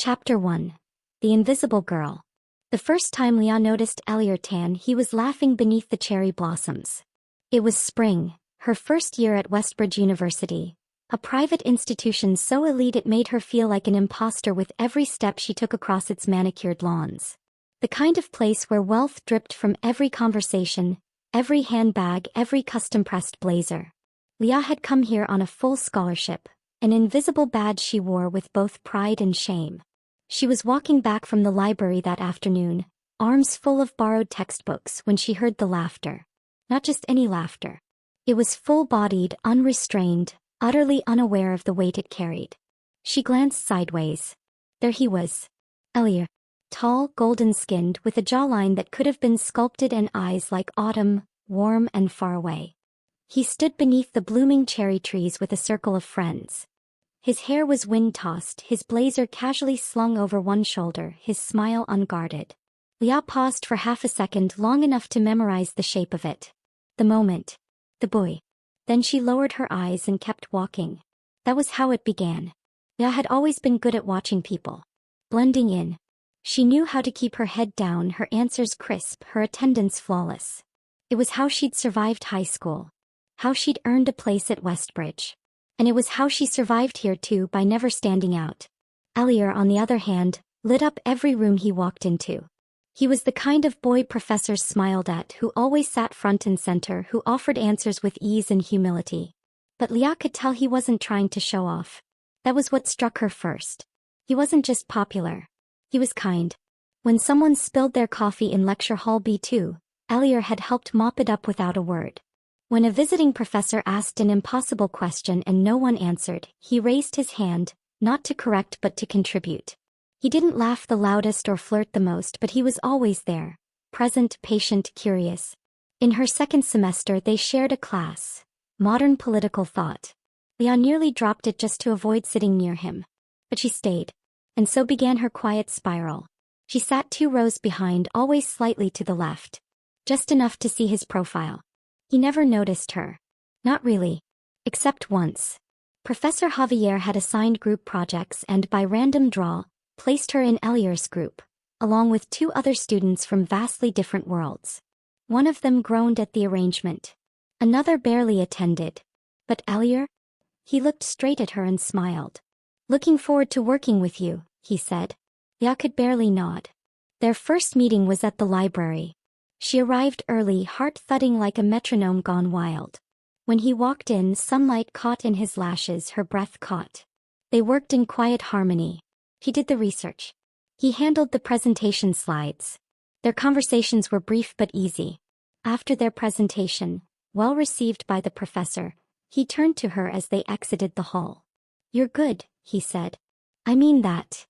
Chapter 1. The Invisible Girl. The first time Leah noticed Elior tan, he was laughing beneath the cherry blossoms. It was spring, her first year at Westbridge University, a private institution so elite it made her feel like an imposter with every step she took across its manicured lawns. The kind of place where wealth dripped from every conversation, every handbag, every custom-pressed blazer. Leah had come here on a full scholarship, an invisible badge she wore with both pride and shame. She was walking back from the library that afternoon, arms full of borrowed textbooks, when she heard the laughter. Not just any laughter. It was full-bodied, unrestrained, utterly unaware of the weight it carried. She glanced sideways. There he was. Elior. Tall, golden-skinned, with a jawline that could have been sculpted and eyes like autumn, warm and far away. He stood beneath the blooming cherry trees with a circle of friends. His hair was wind-tossed, his blazer casually slung over one shoulder, his smile unguarded. Leah paused for half a second, long enough to memorize the shape of it. The moment. The boy. Then she lowered her eyes and kept walking. That was how it began. Leah had always been good at watching people. Blending in. She knew how to keep her head down, her answers crisp, her attendance flawless. It was how she'd survived high school. How she'd earned a place at Westbridge. And it was how she survived here too, by never standing out. Elior, on the other hand, lit up every room he walked into. He was the kind of boy professors smiled at, who always sat front and center, who offered answers with ease and humility. But Leah could tell he wasn't trying to show off. That was what struck her first. He wasn't just popular. He was kind. When someone spilled their coffee in lecture hall B2, Elior had helped mop it up without a word. When a visiting professor asked an impossible question and no one answered, he raised his hand, not to correct but to contribute. He didn't laugh the loudest or flirt the most, but he was always there, present, patient, curious. In her second semester they shared a class, Modern Political Thought. Leah nearly dropped it just to avoid sitting near him. But she stayed. And so began her quiet spiral. She sat 2 rows behind, always slightly to the left. Just enough to see his profile. He never noticed her. Not really. Except once. Professor Javier had assigned group projects and, by random draw, placed her in Elior's group, along with 2 other students from vastly different worlds. One of them groaned at the arrangement. Another barely attended. But Elior? He looked straight at her and smiled. "Looking forward to working with you," he said. Leah could barely nod. Their first meeting was at the library. She arrived early, heart thudding like a metronome gone wild. When he walked in, sunlight caught in his lashes, her breath caught. They worked in quiet harmony. He did the research. He handled the presentation slides. Their conversations were brief but easy. After their presentation, well received by the professor, he turned to her as they exited the hall. "You're good," he said. "I mean that."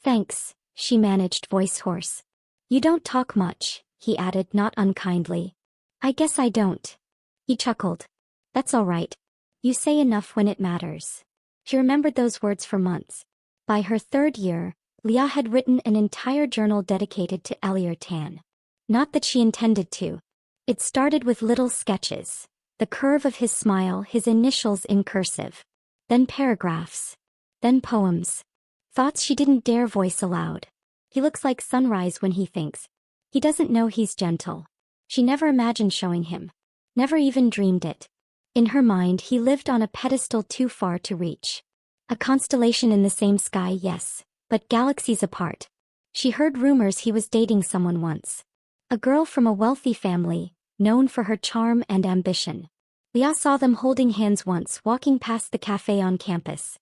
"Thanks," she managed, voice hoarse. "You don't talk much," he added, not unkindly. "I guess I don't." He chuckled. "That's all right. You say enough when it matters." She remembered those words for months. By her 3rd year, Leah had written an entire journal dedicated to Elior Tan. Not that she intended to. It started with little sketches. The curve of his smile, his initials in cursive. Then paragraphs. Then poems. Thoughts she didn't dare voice aloud. He looks like sunrise when he thinks. He doesn't know he's gentle. She never imagined showing him. Never even dreamed it. In her mind he lived on a pedestal too far to reach. A constellation in the same sky, yes, but galaxies apart. She heard rumors he was dating someone once. A girl from a wealthy family, known for her charm and ambition. Leah saw them holding hands once, walking past the cafe on campus.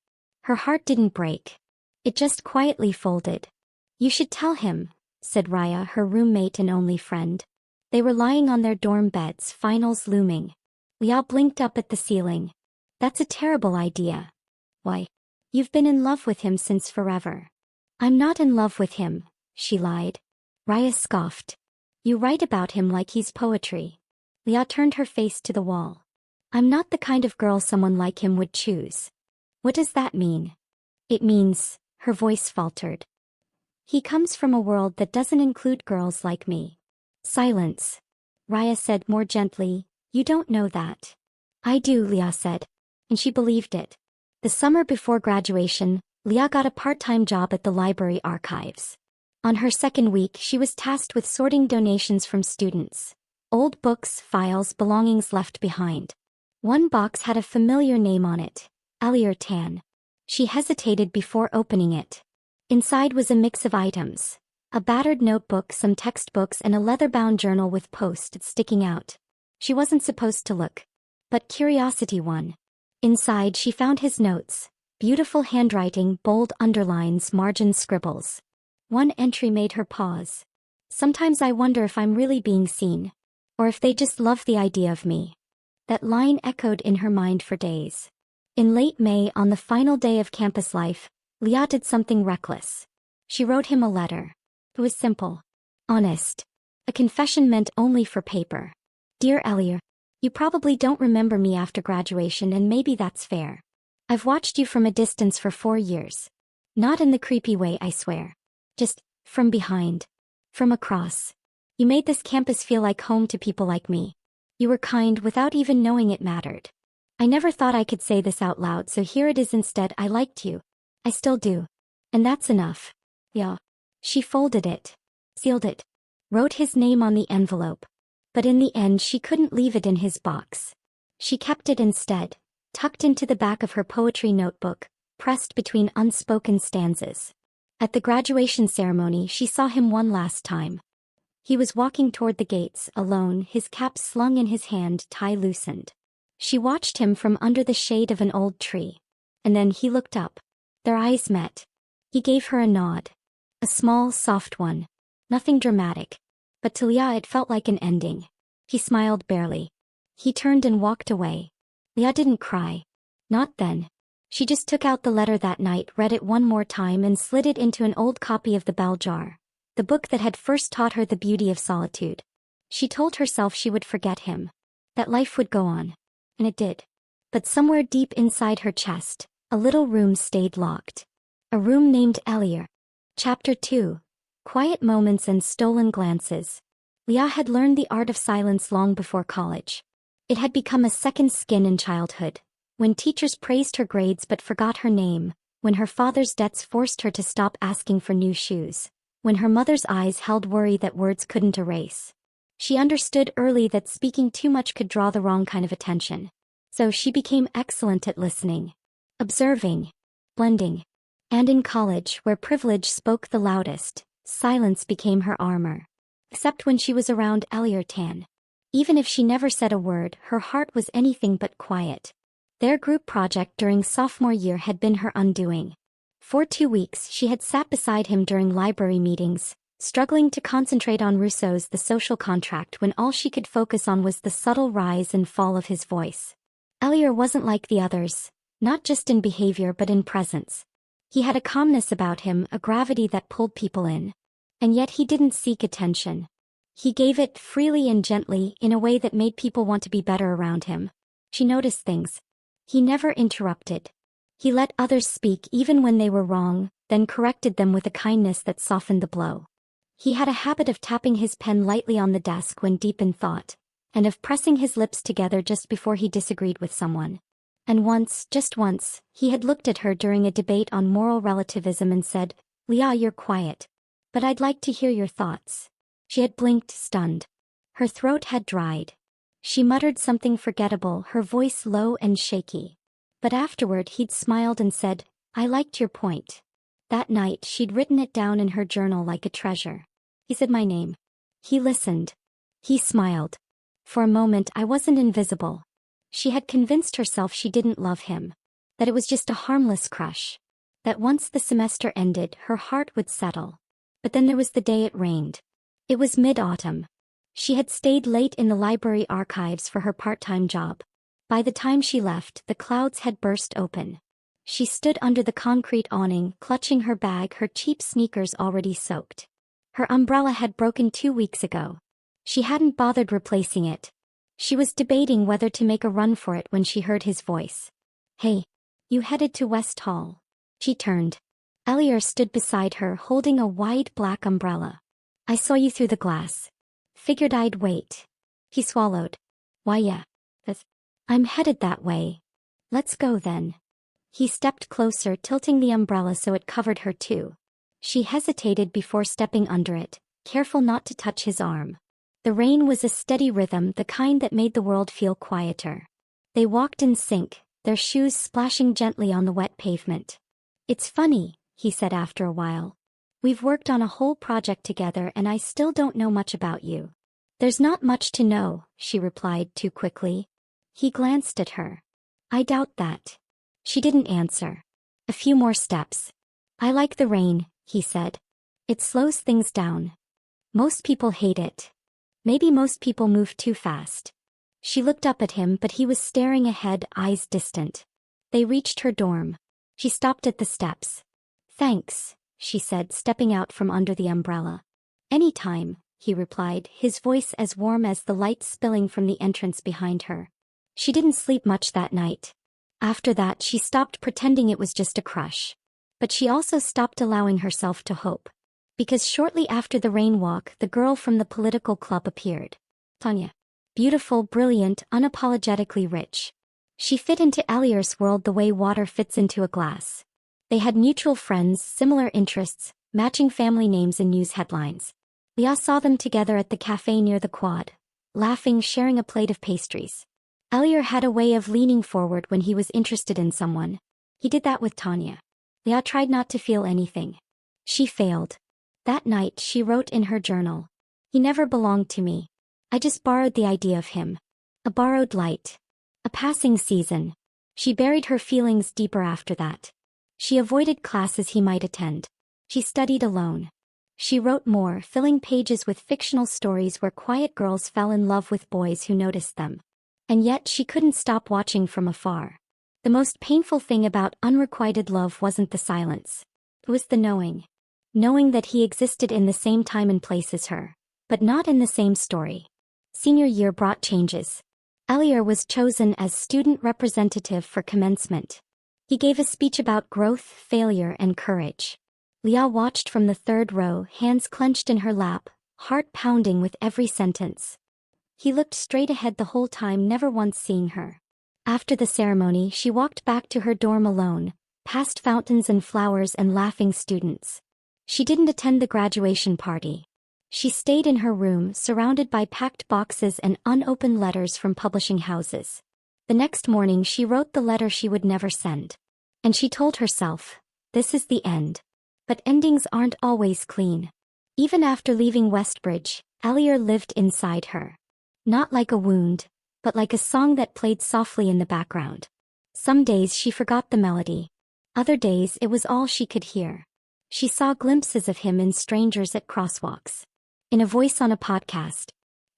Her heart didn't break. It just quietly folded. "You should tell him," said Raya, her roommate and only friend. They were lying on their dorm beds, finals looming. Leah blinked up at the ceiling. "That's a terrible idea." "Why? You've been in love with him since forever." "I'm not in love with him," she lied. Raya scoffed. "You write about him like he's poetry." Leah turned her face to the wall. "I'm not the kind of girl someone like him would choose." "What does that mean?" "It means," her voice faltered, "he comes from a world that doesn't include girls like me." Silence. Raya said more gently, "You don't know that." "I do," Leah said. And she believed it. The summer before graduation, Leah got a part-time job at the library archives. On her second week, she was tasked with sorting donations from students. Old books, files, belongings left behind. One box had a familiar name on it, Elior Tan. She hesitated before opening it. Inside was a mix of items. A battered notebook, some textbooks, and a leather-bound journal with post-its sticking out. She wasn't supposed to look. But curiosity won. Inside she found his notes. Beautiful handwriting, bold underlines, margin scribbles. One entry made her pause. Sometimes I wonder if I'm really being seen. Or if they just love the idea of me. That line echoed in her mind for days. In late May, on the final day of campus life, Leah did something reckless. She wrote him a letter. It was simple. Honest. A confession meant only for paper. Dear Elior, you probably don't remember me after graduation, and maybe that's fair. I've watched you from a distance for 4 years. Not in the creepy way, I swear. Just from behind. From across. You made this campus feel like home to people like me. You were kind without even knowing it mattered. I never thought I could say this out loud, so here it is instead. I liked you. I still do. And that's enough. Yeah. She folded it. Sealed it. Wrote his name on the envelope. But in the end she couldn't leave it in his box. She kept it instead, tucked into the back of her poetry notebook, pressed between unspoken stanzas. At the graduation ceremony she saw him one last time. He was walking toward the gates, alone, his cap slung in his hand, tie loosened. She watched him from under the shade of an old tree. And then he looked up. Their eyes met. He gave her a nod. A small, soft one. Nothing dramatic. But to Leah it felt like an ending. He smiled barely. He turned and walked away. Leah didn't cry. Not then. She just took out the letter that night, read it one more time, and slid it into an old copy of the bell jar. The book that had first taught her the beauty of solitude. She told herself she would forget him. That life would go on. And it did. But somewhere deep inside her chest, a little room stayed locked. A room named Elior. Chapter 2. Quiet Moments and Stolen Glances. Leah had learned the art of silence long before college. It had become a second skin in childhood. When teachers praised her grades but forgot her name. When her father's debts forced her to stop asking for new shoes. When her mother's eyes held worry that words couldn't erase. She understood early that speaking too much could draw the wrong kind of attention. So she became excellent at listening. Observing. Blending. And in college, where privilege spoke the loudest, silence became her armor. Except when she was around Elior Tan. Even if she never said a word, her heart was anything but quiet. Their group project during sophomore year had been her undoing. For 2 weeks she had sat beside him during library meetings, struggling to concentrate on Rousseau's The Social Contract when all she could focus on was the subtle rise and fall of his voice. Elior wasn't like the others, not just in behavior but in presence. He had a calmness about him, a gravity that pulled people in. And yet he didn't seek attention. He gave it freely and gently, in a way that made people want to be better around him. She noticed things. He never interrupted. He let others speak even when they were wrong, then corrected them with a kindness that softened the blow. He had a habit of tapping his pen lightly on the desk when deep in thought, and of pressing his lips together just before he disagreed with someone. And once, just once, he had looked at her during a debate on moral relativism and said, "Leah, you're quiet. But I'd like to hear your thoughts." She had blinked, stunned. Her throat had dried. She muttered something forgettable, her voice low and shaky. But afterward he'd smiled and said, "I liked your point." That night she'd written it down in her journal like a treasure. He said my name. He listened. He smiled. For a moment I wasn't invisible. She had convinced herself she didn't love him. That it was just a harmless crush. That once the semester ended, her heart would settle. But then there was the day it rained. It was mid-autumn. She had stayed late in the library archives for her part-time job. By the time she left, the clouds had burst open. She stood under the concrete awning, clutching her bag, her cheap sneakers already soaked. Her umbrella had broken 2 weeks ago. She hadn't bothered replacing it. She was debating whether to make a run for it when she heard his voice. "Hey, you headed to West Hall?" She turned. Elior stood beside her, holding a wide black umbrella. "I saw you through the glass. Figured I'd wait." He swallowed. "Why, yeah. I'm headed that way." "Let's go then." He stepped closer, tilting the umbrella so it covered her too. She hesitated before stepping under it, careful not to touch his arm. The rain was a steady rhythm, the kind that made the world feel quieter. They walked in sync, their shoes splashing gently on the wet pavement. "It's funny," he said after a while. "We've worked on a whole project together and I still don't know much about you." "There's not much to know," she replied too quickly. He glanced at her. "I doubt that." She didn't answer. A few more steps. "I like the rain," he said. "It slows things down. Most people hate it. Maybe most people move too fast." She looked up at him, but he was staring ahead, eyes distant. They reached her dorm. She stopped at the steps. "Thanks," she said, stepping out from under the umbrella. "Anytime," he replied, his voice as warm as the light spilling from the entrance behind her. She didn't sleep much that night. After that, she stopped pretending it was just a crush. But she also stopped allowing herself to hope. Because shortly after the rain walk, the girl from the political club appeared. Tanya. Beautiful, brilliant, unapologetically rich. She fit into Elior's world the way water fits into a glass. They had mutual friends, similar interests, matching family names in news headlines. Leah saw them together at the cafe near the quad, laughing, sharing a plate of pastries. Elior had a way of leaning forward when he was interested in someone. He did that with Tanya. Leah tried not to feel anything. She failed. That night she wrote in her journal. "He never belonged to me. I just borrowed the idea of him. A borrowed light. A passing season." She buried her feelings deeper after that. She avoided classes he might attend. She studied alone. She wrote more, filling pages with fictional stories where quiet girls fell in love with boys who noticed them. And yet she couldn't stop watching from afar. The most painful thing about unrequited love wasn't the silence. It was the knowing. Knowing that he existed in the same time and place as her, but not in the same story. Senior year brought changes. Elior was chosen as student representative for commencement. He gave a speech about growth, failure, and courage. Leah watched from the third row, hands clenched in her lap, heart pounding with every sentence. He looked straight ahead the whole time, never once seeing her. After the ceremony, she walked back to her dorm alone, past fountains and flowers and laughing students. She didn't attend the graduation party. She stayed in her room, surrounded by packed boxes and unopened letters from publishing houses. The next morning she wrote the letter she would never send. And she told herself, this is the end. But endings aren't always clean. Even after leaving Westbridge, Elior lived inside her. Not like a wound, but like a song that played softly in the background. Some days she forgot the melody. Other days it was all she could hear. She saw glimpses of him in strangers at crosswalks. In a voice on a podcast.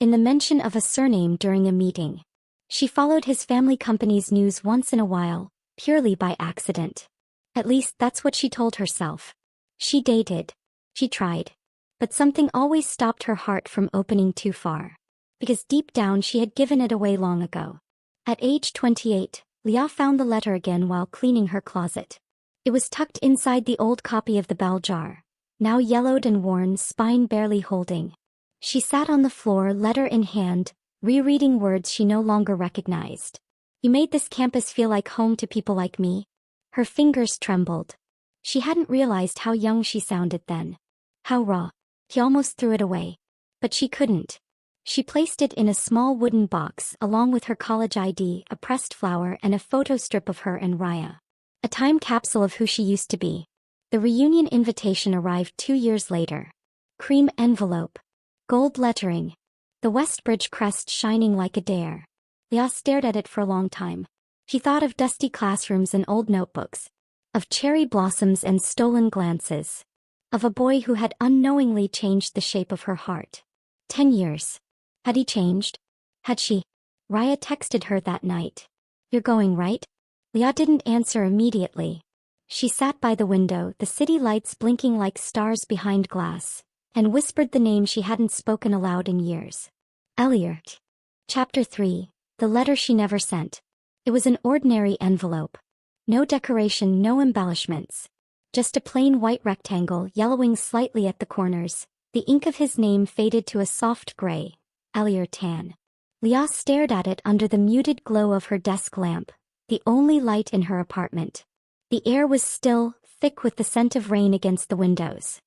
In the mention of a surname during a meeting. She followed his family company's news once in a while, purely by accident. At least that's what she told herself. She dated. She tried. But something always stopped her heart from opening too far. Because deep down she had given it away long ago. At age 28, Leah found the letter again while cleaning her closet. It was tucked inside the old copy of the bell jar, now yellowed and worn, spine barely holding. She sat on the floor, letter in hand, rereading words she no longer recognized. "You made this campus feel like home to people like me." Her fingers trembled. She hadn't realized how young she sounded then. How raw. He almost threw it away. But she couldn't. She placed it in a small wooden box along with her college ID, a pressed flower, and a photo strip of her and Raya. A time capsule of who she used to be. The reunion invitation arrived 2 years later. Cream envelope. Gold lettering. The Westbridge crest shining like a dare. Leah stared at it for a long time. She thought of dusty classrooms and old notebooks. Of cherry blossoms and stolen glances. Of a boy who had unknowingly changed the shape of her heart. 10 years. Had he changed? Had she? Raya texted her that night. "You're going, right?" Leah didn't answer immediately. She sat by the window, the city lights blinking like stars behind glass, and whispered the name she hadn't spoken aloud in years. Elior. Chapter 3. The letter she never sent. It was an ordinary envelope. No decoration, no embellishments. Just a plain white rectangle, yellowing slightly at the corners. The ink of his name faded to a soft gray. Elior tan. Leah stared at it under the muted glow of her desk lamp, the only light in her apartment. The air was still, thick with the scent of rain against the windows.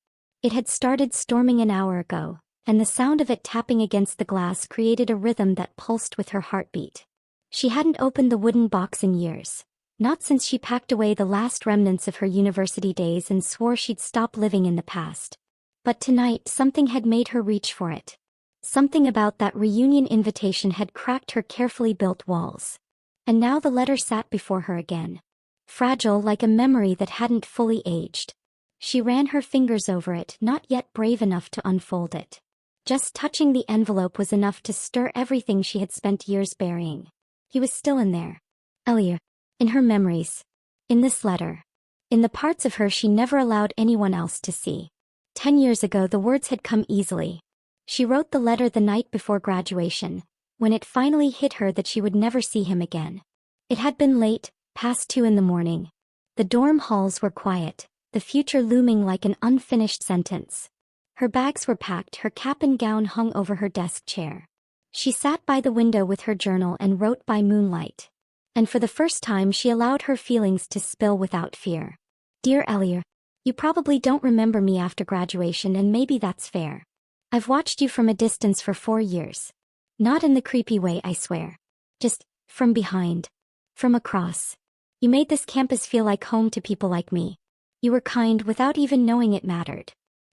It had started storming an hour ago, and the sound of it tapping against the glass created a rhythm that pulsed with her heartbeat. She hadn't opened the wooden box in years, not since she packed away the last remnants of her university days and swore she'd stop living in the past. But tonight something had made her reach for it. Something about that reunion invitation had cracked her carefully built walls. And now the letter sat before her again. Fragile like a memory that hadn't fully aged. She ran her fingers over it, not yet brave enough to unfold it. Just touching the envelope was enough to stir everything she had spent years burying. He was still in there. Elior. In her memories. In this letter. In the parts of her she never allowed anyone else to see. 10 years ago the words had come easily. She wrote the letter the night before graduation, when it finally hit her that she would never see him again. It had been late, past 2 in the morning. The dorm halls were quiet, the future looming like an unfinished sentence. Her bags were packed, her cap and gown hung over her desk chair. She sat by the window with her journal and wrote by moonlight. And for the first time she allowed her feelings to spill without fear. Dear Elior, you probably don't remember me after graduation, and maybe that's fair. I've watched you from a distance for 4 years. Not in the creepy way, I swear. Just, from behind. From across. You made this campus feel like home to people like me. You were kind without even knowing it mattered.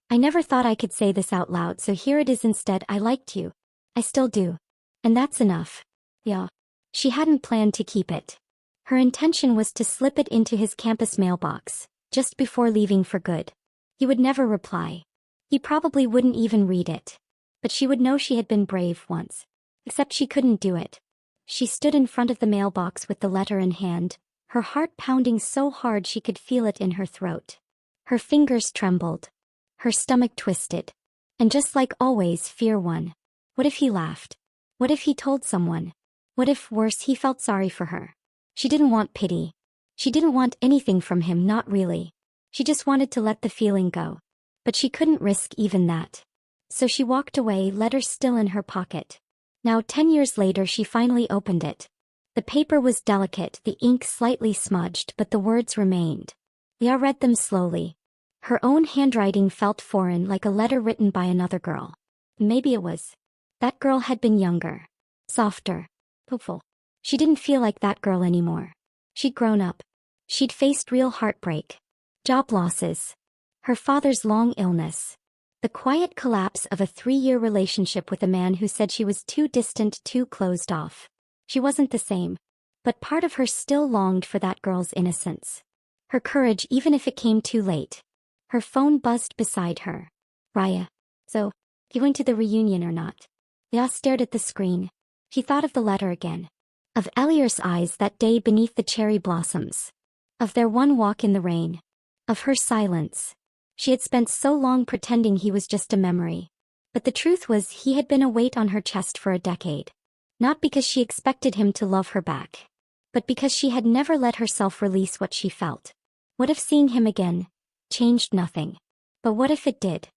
I never thought I could say this out loud, so here it is instead. I liked you. I still do. And that's enough. Yeah. She hadn't planned to keep it. Her intention was to slip it into his campus mailbox, just before leaving for good. He would never reply. He probably wouldn't even read it. But she would know she had been brave once. Except she couldn't do it. She stood in front of the mailbox with the letter in hand, her heart pounding so hard she could feel it in her throat. Her fingers trembled. Her stomach twisted. And just like always, fear won. What if he laughed? What if he told someone? What if, worse, he felt sorry for her? She didn't want pity. She didn't want anything from him, not really. She just wanted to let the feeling go. But she couldn't risk even that. So she walked away, letter still in her pocket. Now 10 years later she finally opened it. The paper was delicate, the ink slightly smudged, but the words remained. Leah read them slowly. Her own handwriting felt foreign, like a letter written by another girl. Maybe it was. That girl had been younger. Softer. Hopeful. She didn't feel like that girl anymore. She'd grown up. She'd faced real heartbreak. Job losses. Her father's long illness. The quiet collapse of a 3-year relationship with a man who said she was too distant, too closed off. She wasn't the same. But part of her still longed for that girl's innocence. Her courage, even if it came too late. Her phone buzzed beside her. Raya. So, you went to the reunion or not? Leah stared at the screen. She thought of the letter again. Of Elior's eyes that day beneath the cherry blossoms. Of their one walk in the rain. Of her silence. She had spent so long pretending he was just a memory. But the truth was he had been a weight on her chest for a decade. Not because she expected him to love her back. But because she had never let herself release what she felt. What if seeing him again changed nothing? But what if it did?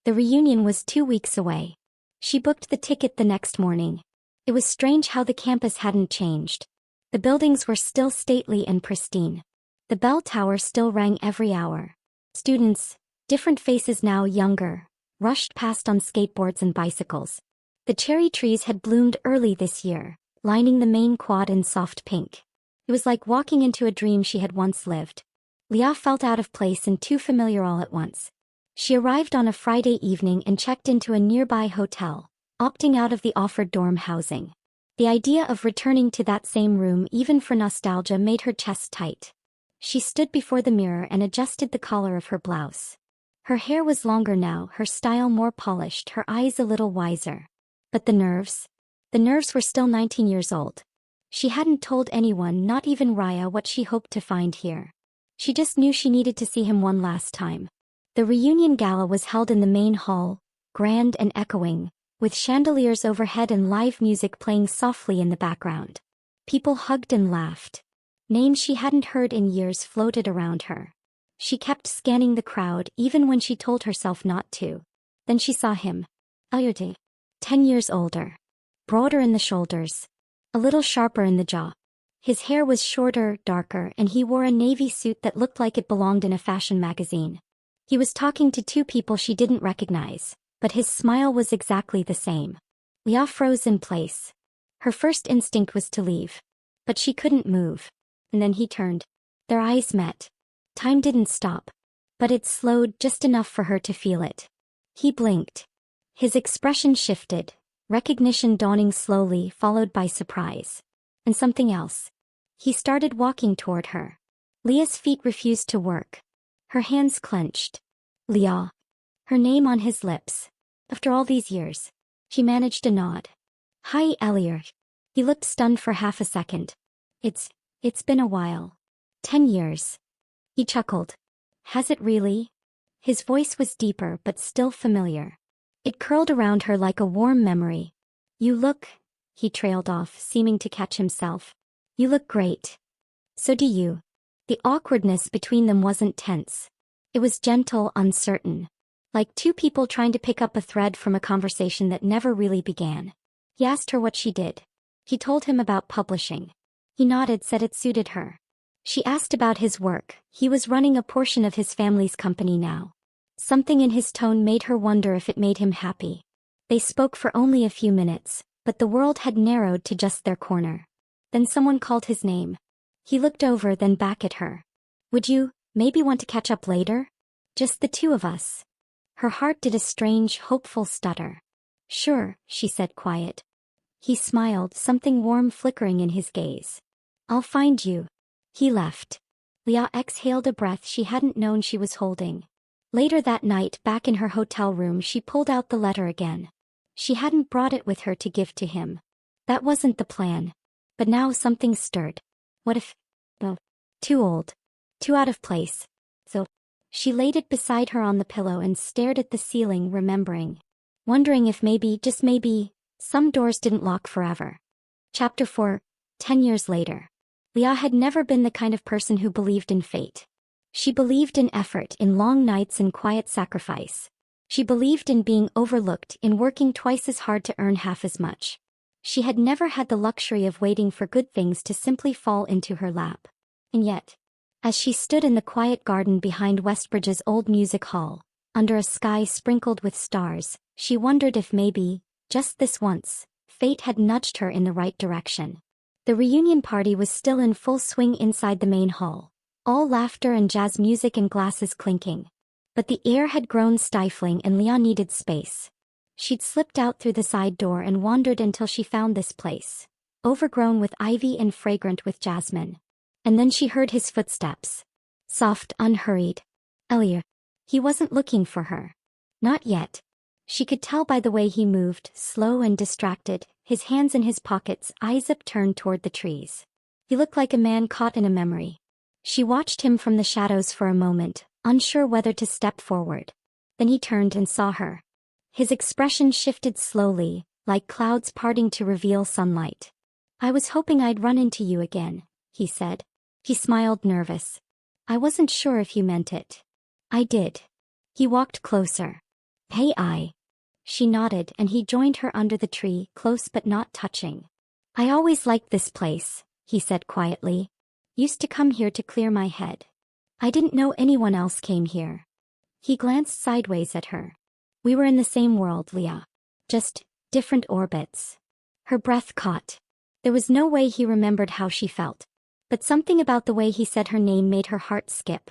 The reunion was 2 weeks away. She booked the ticket the next morning. It was strange how the campus hadn't changed. The buildings were still stately and pristine. The bell tower still rang every hour. Students, different faces now, younger, rushed past on skateboards and bicycles. The cherry trees had bloomed early this year, lining the main quad in soft pink. It was like walking into a dream she had once lived. Leah felt out of place and too familiar all at once. She arrived on a Friday evening and checked into a nearby hotel, opting out of the offered dorm housing. The idea of returning to that same room, even for nostalgia, made her chest tight. She stood before the mirror and adjusted the collar of her blouse. Her hair was longer now, her style more polished, her eyes a little wiser. But the nerves? The nerves were still 19 years old. She hadn't told anyone, not even Raya, what she hoped to find here. She just knew she needed to see him one last time. The reunion gala was held in the main hall, grand and echoing, with chandeliers overhead and live music playing softly in the background. People hugged and laughed. Names she hadn't heard in years floated around her. She kept scanning the crowd even when she told herself not to. Then she saw him. Elior, 10 years older. Broader in the shoulders. A little sharper in the jaw. His hair was shorter, darker, and he wore a navy suit that looked like it belonged in a fashion magazine. He was talking to two people she didn't recognize, but his smile was exactly the same. Leah froze in place. Her first instinct was to leave. But she couldn't move. And then he turned. Their eyes met. Time didn't stop. But it slowed just enough for her to feel it. He blinked. His expression shifted, recognition dawning slowly, followed by surprise. And something else. He started walking toward her. Leah's feet refused to work. Her hands clenched. Leah. Her name on his lips. After all these years. She managed a nod. Hi, Elior. He looked stunned for half a second. It's been a while. 10 years. He chuckled. Has it really? His voice was deeper but still familiar. It curled around her like a warm memory. You look, he trailed off, seeming to catch himself. You look great. So do you. The awkwardness between them wasn't tense. It was gentle, uncertain. Like two people trying to pick up a thread from a conversation that never really began. He asked her what she did. He told him about publishing. He nodded, said it suited her. She asked about his work. He was running a portion of his family's company now. Something in his tone made her wonder if it made him happy. They spoke for only a few minutes, but the world had narrowed to just their corner. Then someone called his name. He looked over, then back at her. Would you, maybe want to catch up later? Just the two of us. Her heart did a strange, hopeful stutter. Sure, she said, quiet. He smiled, something warm flickering in his gaze. I'll find you. He left. Leah exhaled a breath she hadn't known she was holding. Later that night, back in her hotel room, she pulled out the letter again. She hadn't brought it with her to give to him. That wasn't the plan. But now something stirred. What if... Oh, too old. Too out of place. So, she laid it beside her on the pillow and stared at the ceiling, remembering. Wondering if maybe, just maybe, some doors didn't lock forever. Chapter 4. 10 years later. Leah had never been the kind of person who believed in fate. She believed in effort, in long nights and quiet sacrifice. She believed in being overlooked, in working twice as hard to earn half as much. She had never had the luxury of waiting for good things to simply fall into her lap. And yet, as she stood in the quiet garden behind Westbridge's old music hall, under a sky sprinkled with stars, she wondered if maybe, just this once, fate had nudged her in the right direction. The reunion party was still in full swing inside the main hall, all laughter and jazz music and glasses clinking. But the air had grown stifling and Leah needed space. She'd slipped out through the side door and wandered until she found this place, overgrown with ivy and fragrant with jasmine. And then she heard his footsteps. Soft, unhurried. Elior. He wasn't looking for her. Not yet. She could tell by the way he moved, slow and distracted, his hands in his pockets, eyes upturned toward the trees. He looked like a man caught in a memory. She watched him from the shadows for a moment, unsure whether to step forward. Then he turned and saw her. His expression shifted slowly, like clouds parting to reveal sunlight. I was hoping I'd run into you again, he said. He smiled, nervous. I wasn't sure if you meant it. I did. He walked closer. Hey, She nodded and he joined her under the tree, close but not touching. I always liked this place, he said quietly. Used to come here to clear my head. I didn't know anyone else came here. He glanced sideways at her. We were in the same world, Leah. Just different orbits. Her breath caught. There was no way he remembered how she felt. But something about the way he said her name made her heart skip.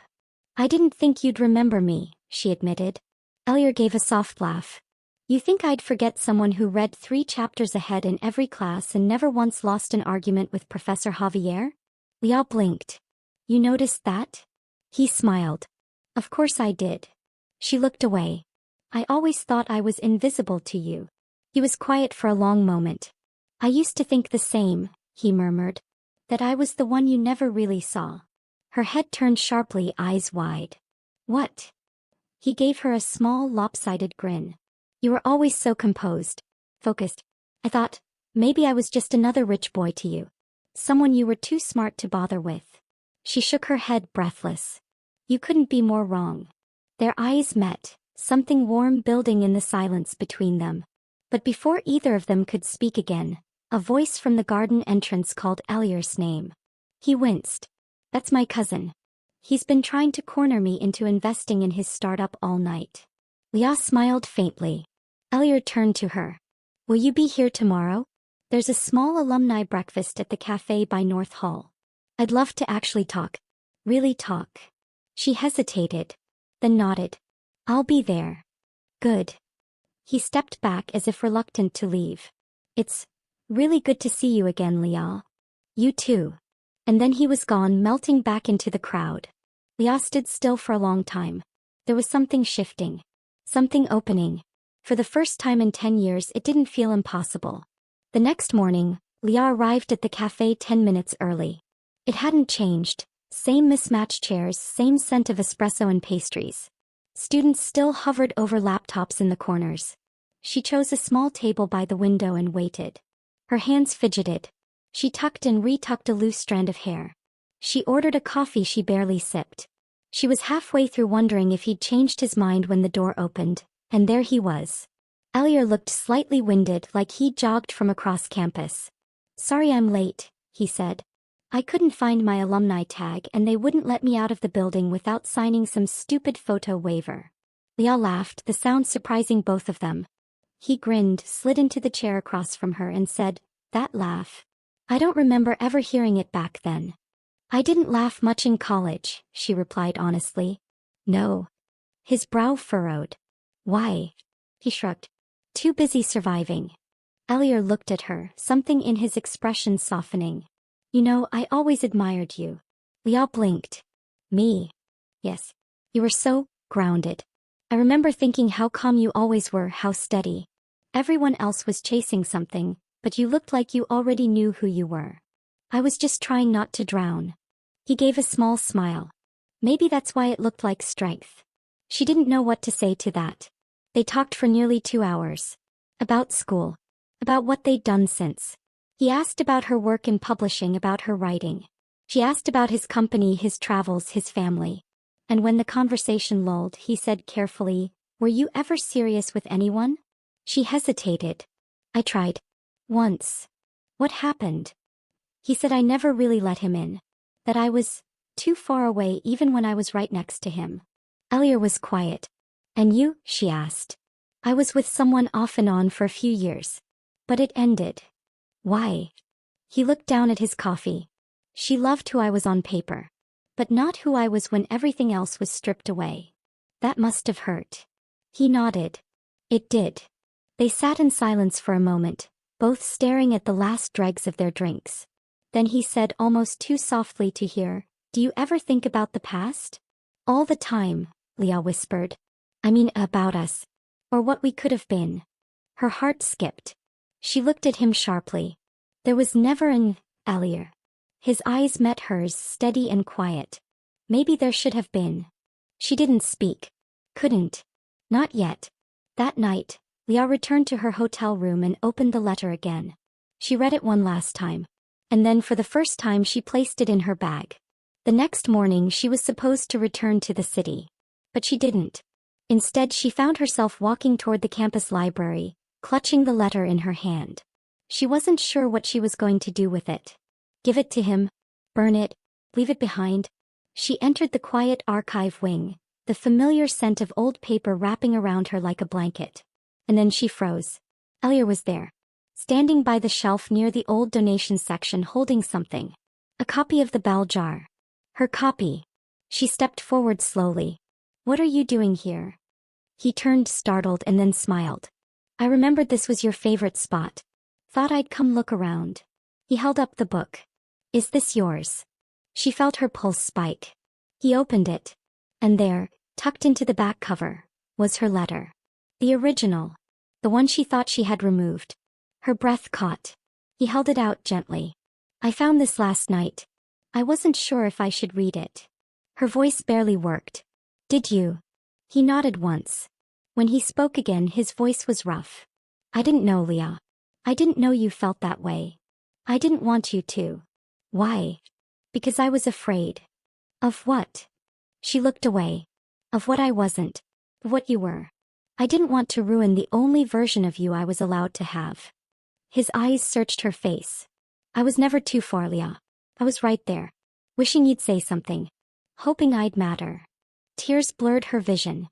I didn't think you'd remember me, she admitted. Elior gave a soft laugh. You think I'd forget someone who read 3 chapters ahead in every class and never once lost an argument with Professor Javier? Leah blinked. You noticed that? He smiled. Of course I did. She looked away. I always thought I was invisible to you. He was quiet for a long moment. I used to think the same, he murmured. That I was the one you never really saw. Her head turned sharply, eyes wide. What? He gave her a small, lopsided grin. You were always so composed. Focused. I thought, maybe I was just another rich boy to you. Someone you were too smart to bother with. She shook her head, breathless. You couldn't be more wrong. Their eyes met, something warm building in the silence between them. But before either of them could speak again, a voice from the garden entrance called Elior's name. He winced. That's my cousin. He's been trying to corner me into investing in his startup all night. Leah smiled faintly. Elior turned to her. Will you be here tomorrow? There's a small alumni breakfast at the cafe by North Hall. I'd love to actually talk. Really talk. She hesitated, then nodded. I'll be there. Good. He stepped back as if reluctant to leave. It's really good to see you again, Leah. You too. And then he was gone, melting back into the crowd. Leah stood still for a long time. There was something shifting. Something opening. For the first time in 10 years, it didn't feel impossible. The next morning, Leah arrived at the cafe 10 minutes early. It hadn't changed. Same mismatched chairs, same scent of espresso and pastries. Students still hovered over laptops in the corners. She chose a small table by the window and waited. Her hands fidgeted. She tucked and retucked a loose strand of hair. She ordered a coffee she barely sipped. She was halfway through wondering if he'd changed his mind when the door opened, and there he was. Elior looked slightly winded, like he'd jogged from across campus. Sorry I'm late, he said. I couldn't find my alumni tag and they wouldn't let me out of the building without signing some stupid photo waiver. Leah laughed, the sound surprising both of them. He grinned, slid into the chair across from her and said, That laugh. I don't remember ever hearing it back then. I didn't laugh much in college, she replied honestly. No. His brow furrowed. Why? He shrugged. Too busy surviving. Elior looked at her, something in his expression softening. You know, I always admired you. Leah blinked. Me? Yes. You were so grounded. I remember thinking how calm you always were, how steady. Everyone else was chasing something, but you looked like you already knew who you were. I was just trying not to drown. He gave a small smile. Maybe that's why it looked like strength. She didn't know what to say to that. They talked for nearly 2 hours. About school. About what they'd done since. He asked about her work in publishing, about her writing. She asked about his company, his travels, his family. And when the conversation lulled, he said carefully, Were you ever serious with anyone? She hesitated. I tried. Once. What happened? He said I never really let him in. That I was too far away even when I was right next to him. Elior was quiet. And you? She asked. I was with someone off and on for a few years. But it ended. Why? He looked down at his coffee. She loved who I was on paper. But not who I was when everything else was stripped away. That must have hurt. He nodded. It did. They sat in silence for a moment, both staring at the last dregs of their drinks. Then he said almost too softly to hear, Do you ever think about the past? All the time, Leah whispered. I mean about us. Or what we could have been. Her heart skipped. She looked at him sharply. There was never an Elior. His eyes met hers, steady and quiet. Maybe there should have been. She didn't speak. Couldn't. Not yet. That night, Leah returned to her hotel room and opened the letter again. She read it one last time. And then for the first time she placed it in her bag. The next morning she was supposed to return to the city. But she didn't. Instead she found herself walking toward the campus library, clutching the letter in her hand. She wasn't sure what she was going to do with it. Give it to him? Burn it? Leave it behind? She entered the quiet archive wing, the familiar scent of old paper wrapping around her like a blanket. And then she froze. Elior was there. Standing by the shelf near the old donation section holding something. A copy of the bell jar. Her copy. She stepped forward slowly. What are you doing here? He turned startled and then smiled. I remembered this was your favorite spot. Thought I'd come look around. He held up the book. Is this yours? She felt her pulse spike. He opened it. And there, tucked into the back cover, was her letter. The original. The one she thought she had removed. Her breath caught. He held it out gently. I found this last night. I wasn't sure if I should read it. Her voice barely worked. Did you? He nodded once. When he spoke again his voice was rough. I didn't know, Leah. I didn't know you felt that way. I didn't want you to. Why? Because I was afraid. Of what? She looked away. Of what I wasn't. Of what you were. I didn't want to ruin the only version of you I was allowed to have. His eyes searched her face. I was never too far, Leah. I was right there. Wishing you'd say something. Hoping I'd matter. Tears blurred her vision.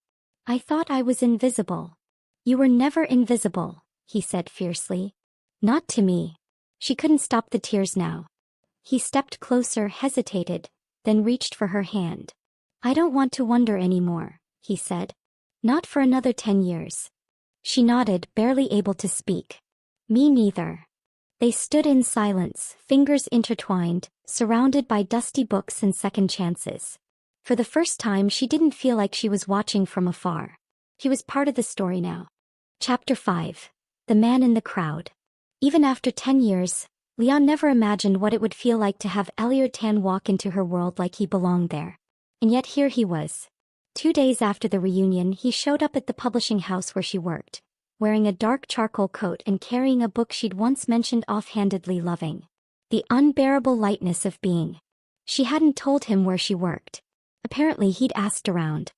I thought I was invisible. You were never invisible, he said fiercely. Not to me. She couldn't stop the tears now. He stepped closer, hesitated, then reached for her hand. I don't want to wonder anymore, he said. Not for another 10 years. She nodded, barely able to speak. Me neither. They stood in silence, fingers intertwined, surrounded by dusty books and second chances. For the first time she didn't feel like she was watching from afar. He was part of the story now. Chapter 5. The Man in the Crowd. Even after 10 years, Leon never imagined what it would feel like to have Elior Tan walk into her world like he belonged there. And yet here he was. 2 days after the reunion, he showed up at the publishing house where she worked, wearing a dark charcoal coat and carrying a book she'd once mentioned offhandedly loving. The unbearable lightness of being. She hadn't told him where she worked. Apparently he'd asked around.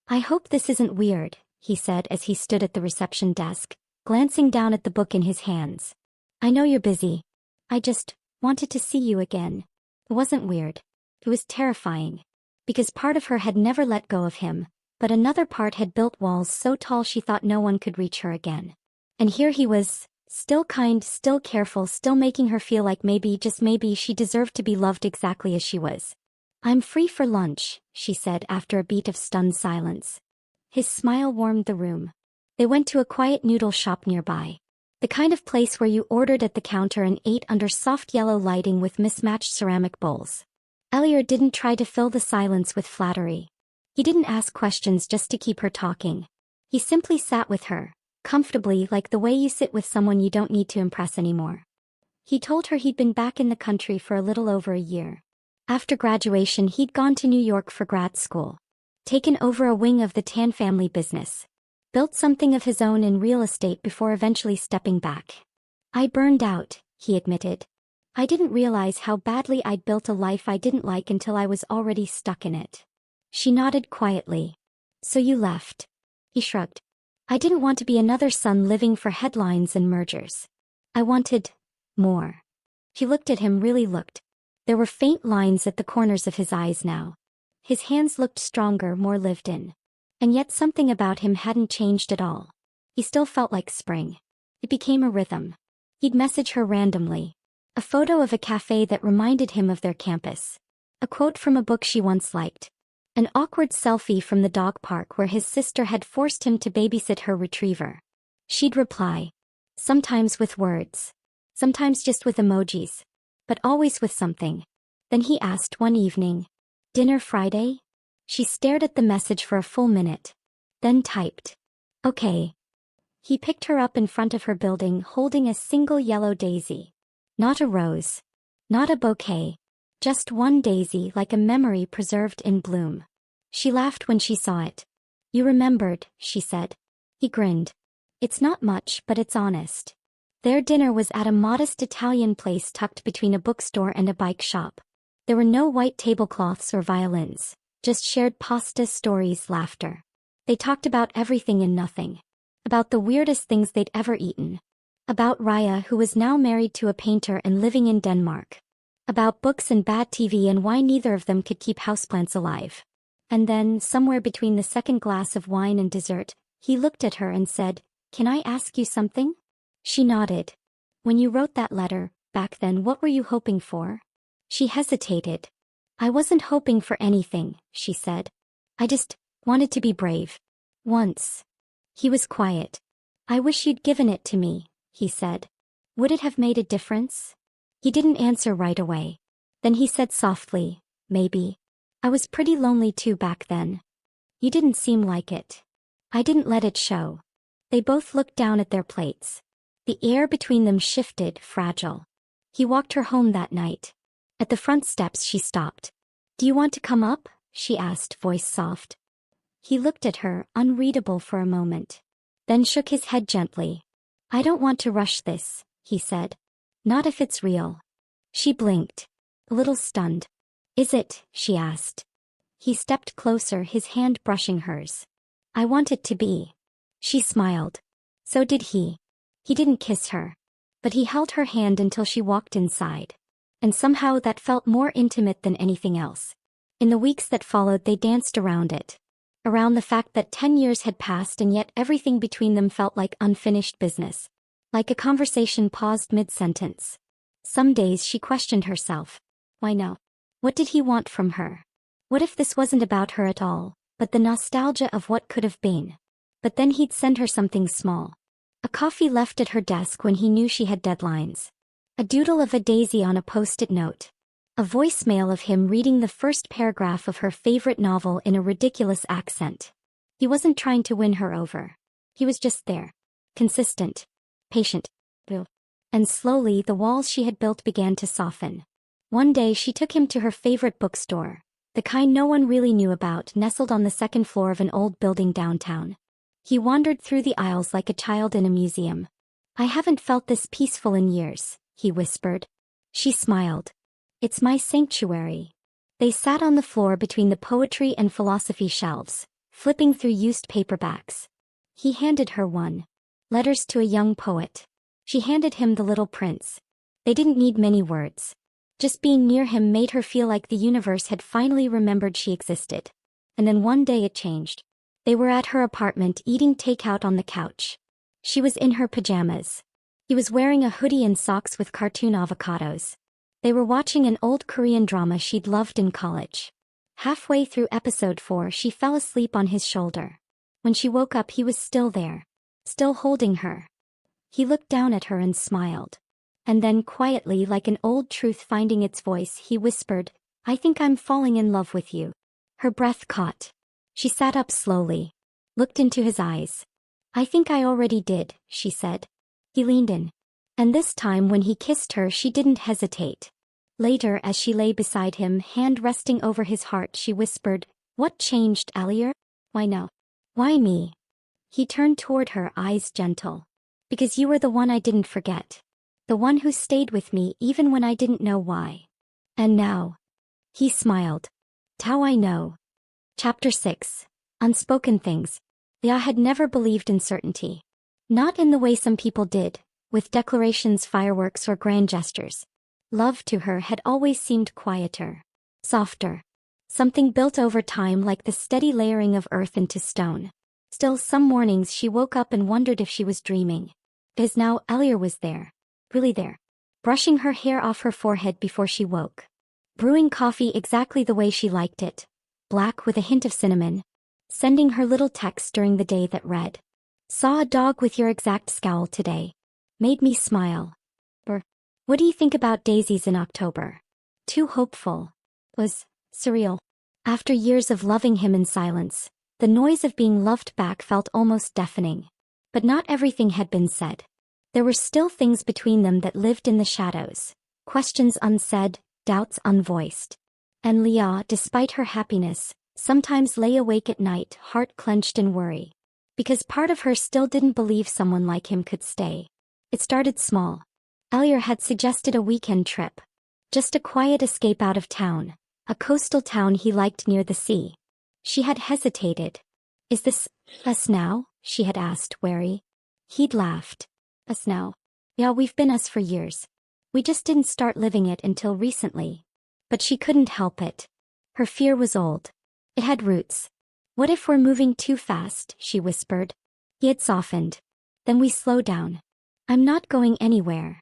I hope this isn't weird, he said as he stood at the reception desk, glancing down at the book in his hands. I know you're busy. I just wanted to see you again. It wasn't weird. It was terrifying. Because part of her had never let go of him, but another part had built walls so tall she thought no one could reach her again. And here he was, still kind, still careful, still making her feel like maybe, just maybe, she deserved to be loved exactly as she was. I'm free for lunch, she said after a beat of stunned silence. His smile warmed the room. They went to a quiet noodle shop nearby. The kind of place where you ordered at the counter and ate under soft yellow lighting with mismatched ceramic bowls. Elior didn't try to fill the silence with flattery. He didn't ask questions just to keep her talking. He simply sat with her, comfortably, like the way you sit with someone you don't need to impress anymore. He told her he'd been back in the country for a little over a year. After graduation he'd gone to New York for grad school. Taken over a wing of the Tan family business. Built something of his own in real estate before eventually stepping back. I burned out, he admitted. I didn't realize how badly I'd built a life I didn't like until I was already stuck in it. She nodded quietly. So you left. He shrugged. I didn't want to be another son living for headlines and mergers. I wanted more. She looked at him, really looked. There were faint lines at the corners of his eyes now. His hands looked stronger, more lived in. And yet something about him hadn't changed at all. He still felt like spring. It became a rhythm. He'd message her randomly. A photo of a cafe that reminded him of their campus. A quote from a book she once liked. An awkward selfie from the dog park where his sister had forced him to babysit her retriever. She'd reply. Sometimes with words. Sometimes just with emojis. But always with something. Then he asked one evening. Dinner Friday? She stared at the message for a full minute. Then typed. Okay. He picked her up in front of her building holding a single yellow daisy. Not a rose. Not a bouquet. Just one daisy, like a memory preserved in bloom. She laughed when she saw it. You remembered, she said. He grinned. It's not much, but it's honest. Their dinner was at a modest Italian place tucked between a bookstore and a bike shop. There were no white tablecloths or violins, just shared pasta, stories, laughter. They talked about everything and nothing. About the weirdest things they'd ever eaten. About Raya, who was now married to a painter and living in Denmark. About books and bad TV and why neither of them could keep houseplants alive. And then, somewhere between the second glass of wine and dessert, he looked at her and said, Can I ask you something? She nodded. When you wrote that letter, back then, what were you hoping for? She hesitated. I wasn't hoping for anything, she said. I just wanted to be brave. Once. He was quiet. I wish you'd given it to me, he said. Would it have made a difference? He didn't answer right away. Then he said softly, maybe. I was pretty lonely too back then. You didn't seem like it. I didn't let it show. They both looked down at their plates. The air between them shifted, fragile. He walked her home that night. At the front steps she stopped. Do you want to come up? She asked, voice soft. He looked at her, unreadable for a moment. Then shook his head gently. I don't want to rush this, he said. Not if it's real. She blinked. A little stunned. Is it? She asked. He stepped closer, his hand brushing hers. I want it to be. She smiled. So did he. He didn't kiss her. But he held her hand until she walked inside. and somehow that felt more intimate than anything else. In the weeks that followed, they danced around it. Around the fact that 10 years had passed and yet everything between them felt like unfinished business. Like a conversation paused mid-sentence. Some days she questioned herself. Why no? What did he want from her? What if this wasn't about her at all, but the nostalgia of what could have been? But then he'd send her something small. A coffee left at her desk when he knew she had deadlines. A doodle of a daisy on a post-it note. A voicemail of him reading the first paragraph of her favorite novel in a ridiculous accent. He wasn't trying to win her over. He was just there. Consistent. Patient. And slowly the walls she had built began to soften. One day she took him to her favorite bookstore, the kind no one really knew about, nestled on the second floor of an old building downtown. He wandered through the aisles like a child in a museum. I haven't felt this peaceful in years, he whispered. She smiled. It's my sanctuary. They sat on the floor between the poetry and philosophy shelves, flipping through used paperbacks. He handed her one. Letters to a Young Poet. She handed him The Little Prince. They didn't need many words. Just being near him made her feel like the universe had finally remembered she existed. And then one day it changed. They were at her apartment eating takeout on the couch. She was in her pajamas. He was wearing a hoodie and socks with cartoon avocados. They were watching an old Korean drama she'd loved in college. Halfway through episode 4, she fell asleep on his shoulder. When she woke up, he was still there. Still holding her. He looked down at her and smiled. And then quietly, like an old truth finding its voice, he whispered, I think I'm falling in love with you. Her breath caught. She sat up slowly. Looked into his eyes. I think I already did, she said. He leaned in. And this time when he kissed her, she didn't hesitate. Later, as she lay beside him, hand resting over his heart, she whispered, What changed, Elior? Why no? Why me? He turned toward her, eyes gentle. Because you were the one I didn't forget. The one who stayed with me even when I didn't know why. And now. He smiled. How I know. Chapter 6. Unspoken Things. Leah had never believed in certainty. Not in the way some people did, with declarations, fireworks, or grand gestures. Love to her had always seemed quieter. Softer. Something built over time, like the steady layering of earth into stone. Still, some mornings she woke up and wondered if she was dreaming. Because now Elior was there. Really there. Brushing her hair off her forehead before she woke. Brewing coffee exactly the way she liked it. Black with a hint of cinnamon. Sending her little text during the day that read, Saw a dog with your exact scowl today. Made me smile. What do you think about daisies in October? Too hopeful. Was surreal. After years of loving him in silence, the noise of being loved back felt almost deafening. But not everything had been said. There were still things between them that lived in the shadows. Questions unsaid, doubts unvoiced. And Leah, despite her happiness, sometimes lay awake at night, heart clenched in worry. Because part of her still didn't believe someone like him could stay. It started small. Elior had suggested a weekend trip. Just a quiet escape out of town. A coastal town he liked near the sea. She had hesitated. Is this us now? She had asked, wary. He'd laughed. Us now? Yeah, we've been us for years. We just didn't start living it until recently. But she couldn't help it. Her fear was old. It had roots. What if we're moving too fast, she whispered. He had softened. Then we slow down. I'm not going anywhere.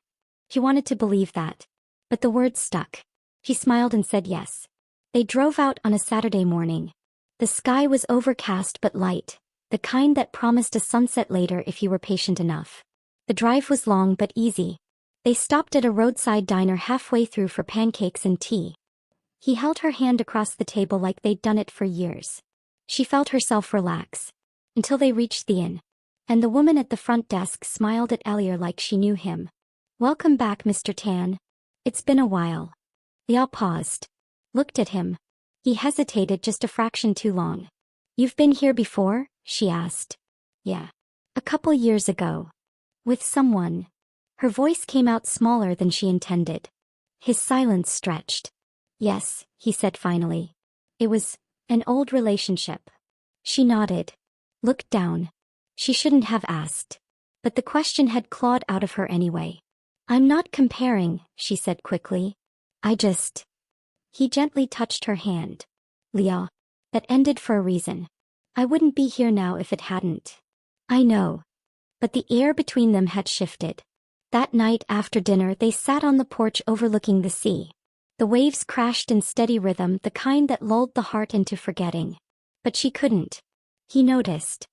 She wanted to believe that. But the words stuck. She smiled and said yes. They drove out on a Saturday morning. The sky was overcast but light, the kind that promised a sunset later if you were patient enough. The drive was long but easy. They stopped at a roadside diner halfway through for pancakes and tea. He held her hand across the table like they'd done it for years. She felt herself relax. Until they reached the inn. And the woman at the front desk smiled at Elior like she knew him. Welcome back, Mr. Tan. It's been a while. Leah paused. Looked at him. He hesitated just a fraction too long. You've been here before? She asked. Yeah. A couple years ago. With someone. Her voice came out smaller than she intended. His silence stretched. Yes, he said finally. It was an old relationship. She nodded. Looked down. She shouldn't have asked. But the question had clawed out of her anyway. I'm not comparing, she said quickly. I just... He gently touched her hand. Leah, that ended for a reason. I wouldn't be here now if it hadn't. I know. But the air between them had shifted. That night after dinner they sat on the porch overlooking the sea. The waves crashed in steady rhythm, the kind that lulled the heart into forgetting. But she couldn't. He noticed.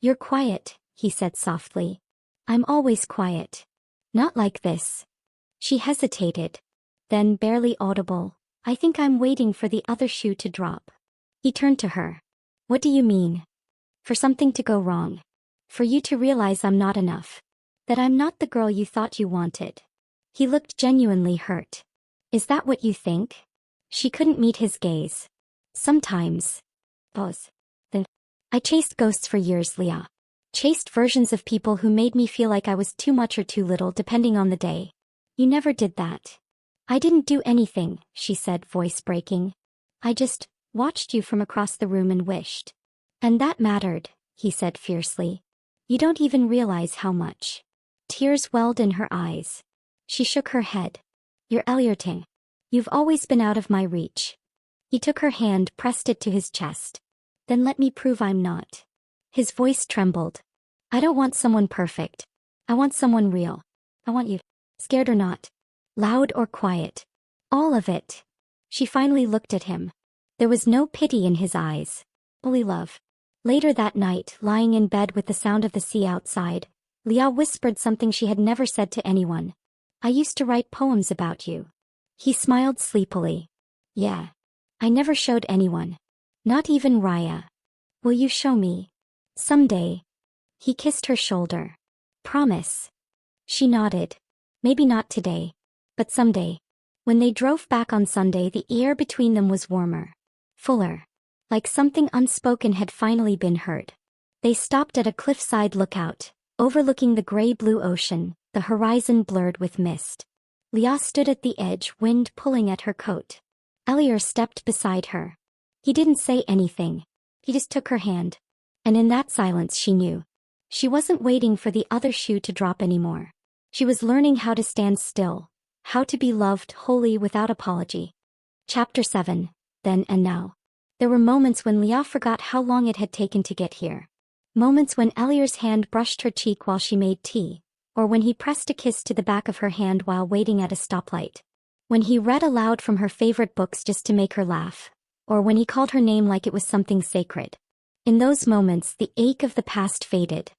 You're quiet, he said softly. I'm always quiet. Not like this. She hesitated. Then, barely audible, I think I'm waiting for the other shoe to drop. He turned to her. What do you mean? For something to go wrong. For you to realize I'm not enough. That I'm not the girl you thought you wanted. He looked genuinely hurt. Is that what you think? She couldn't meet his gaze. Sometimes. Pause. Then. I chased ghosts for years, Leah. Chased versions of people who made me feel like I was too much or too little depending on the day. You never did that. I didn't do anything, she said, voice breaking. I just watched you from across the room and wished. And that mattered, he said fiercely. You don't even realize how much. Tears welled in her eyes. She shook her head. You're Elior. You've always been out of my reach. He took her hand, pressed it to his chest. Then let me prove I'm not. His voice trembled. I don't want someone perfect. I want someone real. I want you, scared or not. Loud or quiet. All of it. She finally looked at him. There was no pity in his eyes. Only love. Later that night, lying in bed with the sound of the sea outside, Leah whispered something she had never said to anyone. I used to write poems about you. He smiled sleepily. Yeah. I never showed anyone. Not even Raya. Will you show me? Someday. He kissed her shoulder. Promise. She nodded. Maybe not today. But someday. When they drove back on Sunday, the air between them was warmer. Fuller. Like something unspoken had finally been heard. They stopped at a cliffside lookout, overlooking the gray-blue ocean, the horizon blurred with mist. Leah stood at the edge, wind pulling at her coat. Elior stepped beside her. He didn't say anything. He just took her hand. And in that silence she knew. She wasn't waiting for the other shoe to drop anymore. She was learning how to stand still, how to be loved wholly without apology. Chapter 7, Then and Now. There were moments when Leah forgot how long it had taken to get here. Moments when Elior's hand brushed her cheek while she made tea, or when he pressed a kiss to the back of her hand while waiting at a stoplight. When he read aloud from her favorite books just to make her laugh, or when he called her name like it was something sacred. In those moments, the ache of the past faded.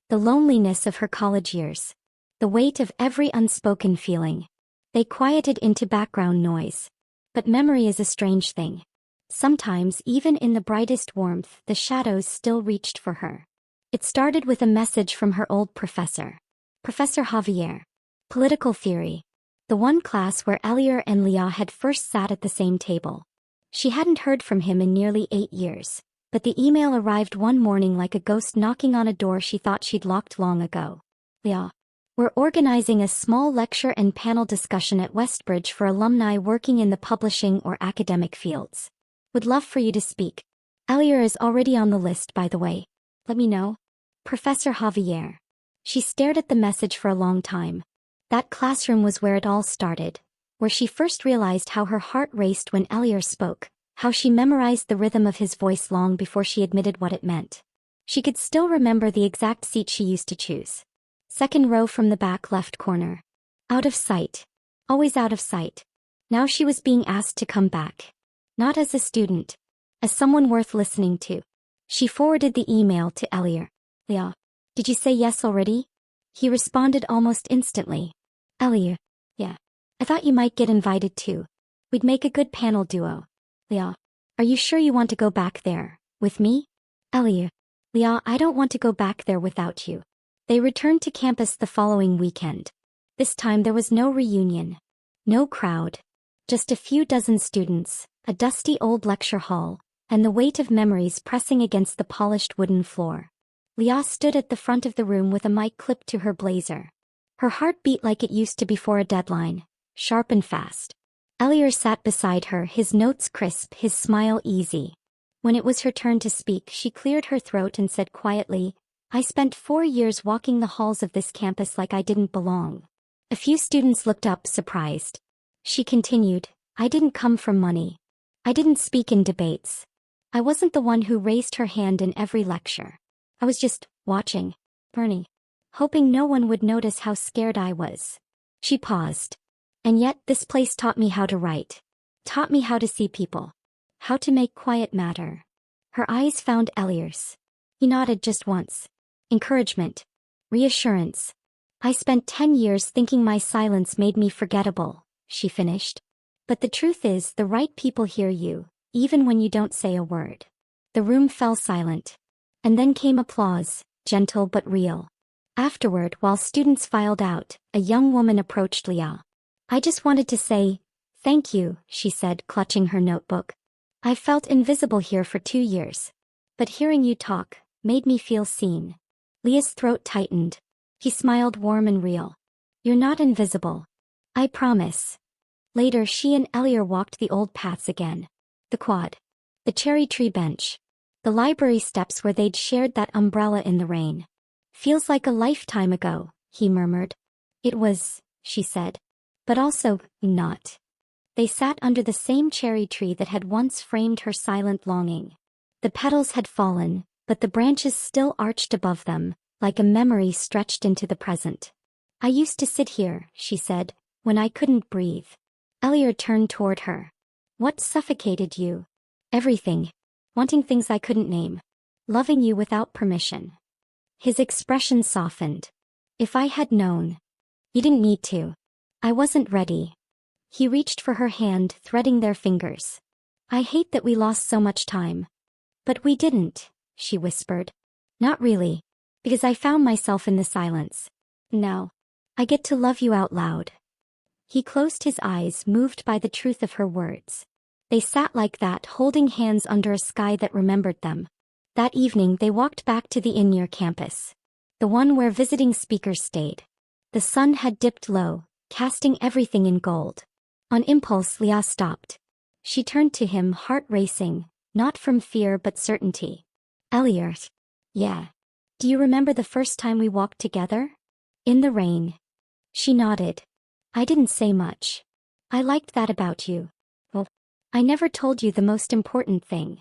The loneliness of her college years. The weight of every unspoken feeling. They quieted into background noise. But memory is a strange thing. Sometimes, even in the brightest warmth, the shadows still reached for her. It started with a message from her old professor. Professor Javier. Political theory. The one class where Elior and Leah had first sat at the same table. She hadn't heard from him in nearly 8 years, but the email arrived one morning like a ghost knocking on a door she thought she'd locked long ago. Leah. We're organizing a small lecture and panel discussion at Westbridge for alumni working in the publishing or academic fields. Would love for you to speak. Elior is already on the list, by the way. Let me know. Professor Javier. She stared at the message for a long time. That classroom was where it all started, where she first realized how her heart raced when Elior spoke, how she memorized the rhythm of his voice long before she admitted what it meant. She could still remember the exact seat she used to choose. Second row from the back left corner. Out of sight. Always out of sight. Now she was being asked to come back. Not as a student. As someone worth listening to. She forwarded the email to Elior. Leah. Did you say yes already? He responded almost instantly. Elior. Yeah. I thought you might get invited too. We'd make a good panel duo. Leah. Are you sure you want to go back there? With me? Elior. Leah, I don't want to go back there without you. They returned to campus the following weekend. This time there was no reunion. No crowd. Just a few dozen students, a dusty old lecture hall, and the weight of memories pressing against the polished wooden floor. Leah stood at the front of the room with a mic clipped to her blazer. Her heart beat like it used to before a deadline, sharp and fast. Elior sat beside her, his notes crisp, his smile easy. When it was her turn to speak, she cleared her throat and said quietly, I spent 4 years walking the halls of this campus like I didn't belong. A few students looked up, surprised. She continued, I didn't come from money. I didn't speak in debates. I wasn't the one who raised her hand in every lecture. I was just watching, burning, hoping no one would notice how scared I was. She paused. And yet this place taught me how to write. Taught me how to see people. How to make quiet matter. Her eyes found Elior's. He nodded just once. Encouragement. Reassurance. I spent 10 years thinking my silence made me forgettable, she finished. But the truth is, the right people hear you, even when you don't say a word. The room fell silent. And then came applause, gentle but real. Afterward, while students filed out, a young woman approached Leah. I just wanted to say, thank you, she said, clutching her notebook. I felt invisible here for 2 years. But hearing you talk made me feel seen. Leah's throat tightened. He smiled warm and real. You're not invisible. I promise. Later she and Elior walked the old paths again. The quad. The cherry tree bench. The library steps where they'd shared that umbrella in the rain. Feels like a lifetime ago, he murmured. It was, she said. But also, not. They sat under the same cherry tree that had once framed her silent longing. The petals had fallen, but the branches still arched above them, like a memory stretched into the present. I used to sit here, she said, when I couldn't breathe. Elior turned toward her. What suffocated you? Everything. Wanting things I couldn't name. Loving you without permission. His expression softened. If I had known. You didn't need to. I wasn't ready. He reached for her hand, threading their fingers. I hate that we lost so much time. But we didn't, she whispered. Not really. Because I found myself in the silence. Now, I get to love you out loud. He closed his eyes, moved by the truth of her words. They sat like that, holding hands under a sky that remembered them. That evening they walked back to the inn near campus. The one where visiting speakers stayed. The sun had dipped low, casting everything in gold. On impulse, Leah stopped. She turned to him, heart racing, not from fear but certainty. Elior. Yeah. Do you remember the first time we walked together? In the rain. She nodded. I didn't say much. I liked that about you. Well, I never told you the most important thing.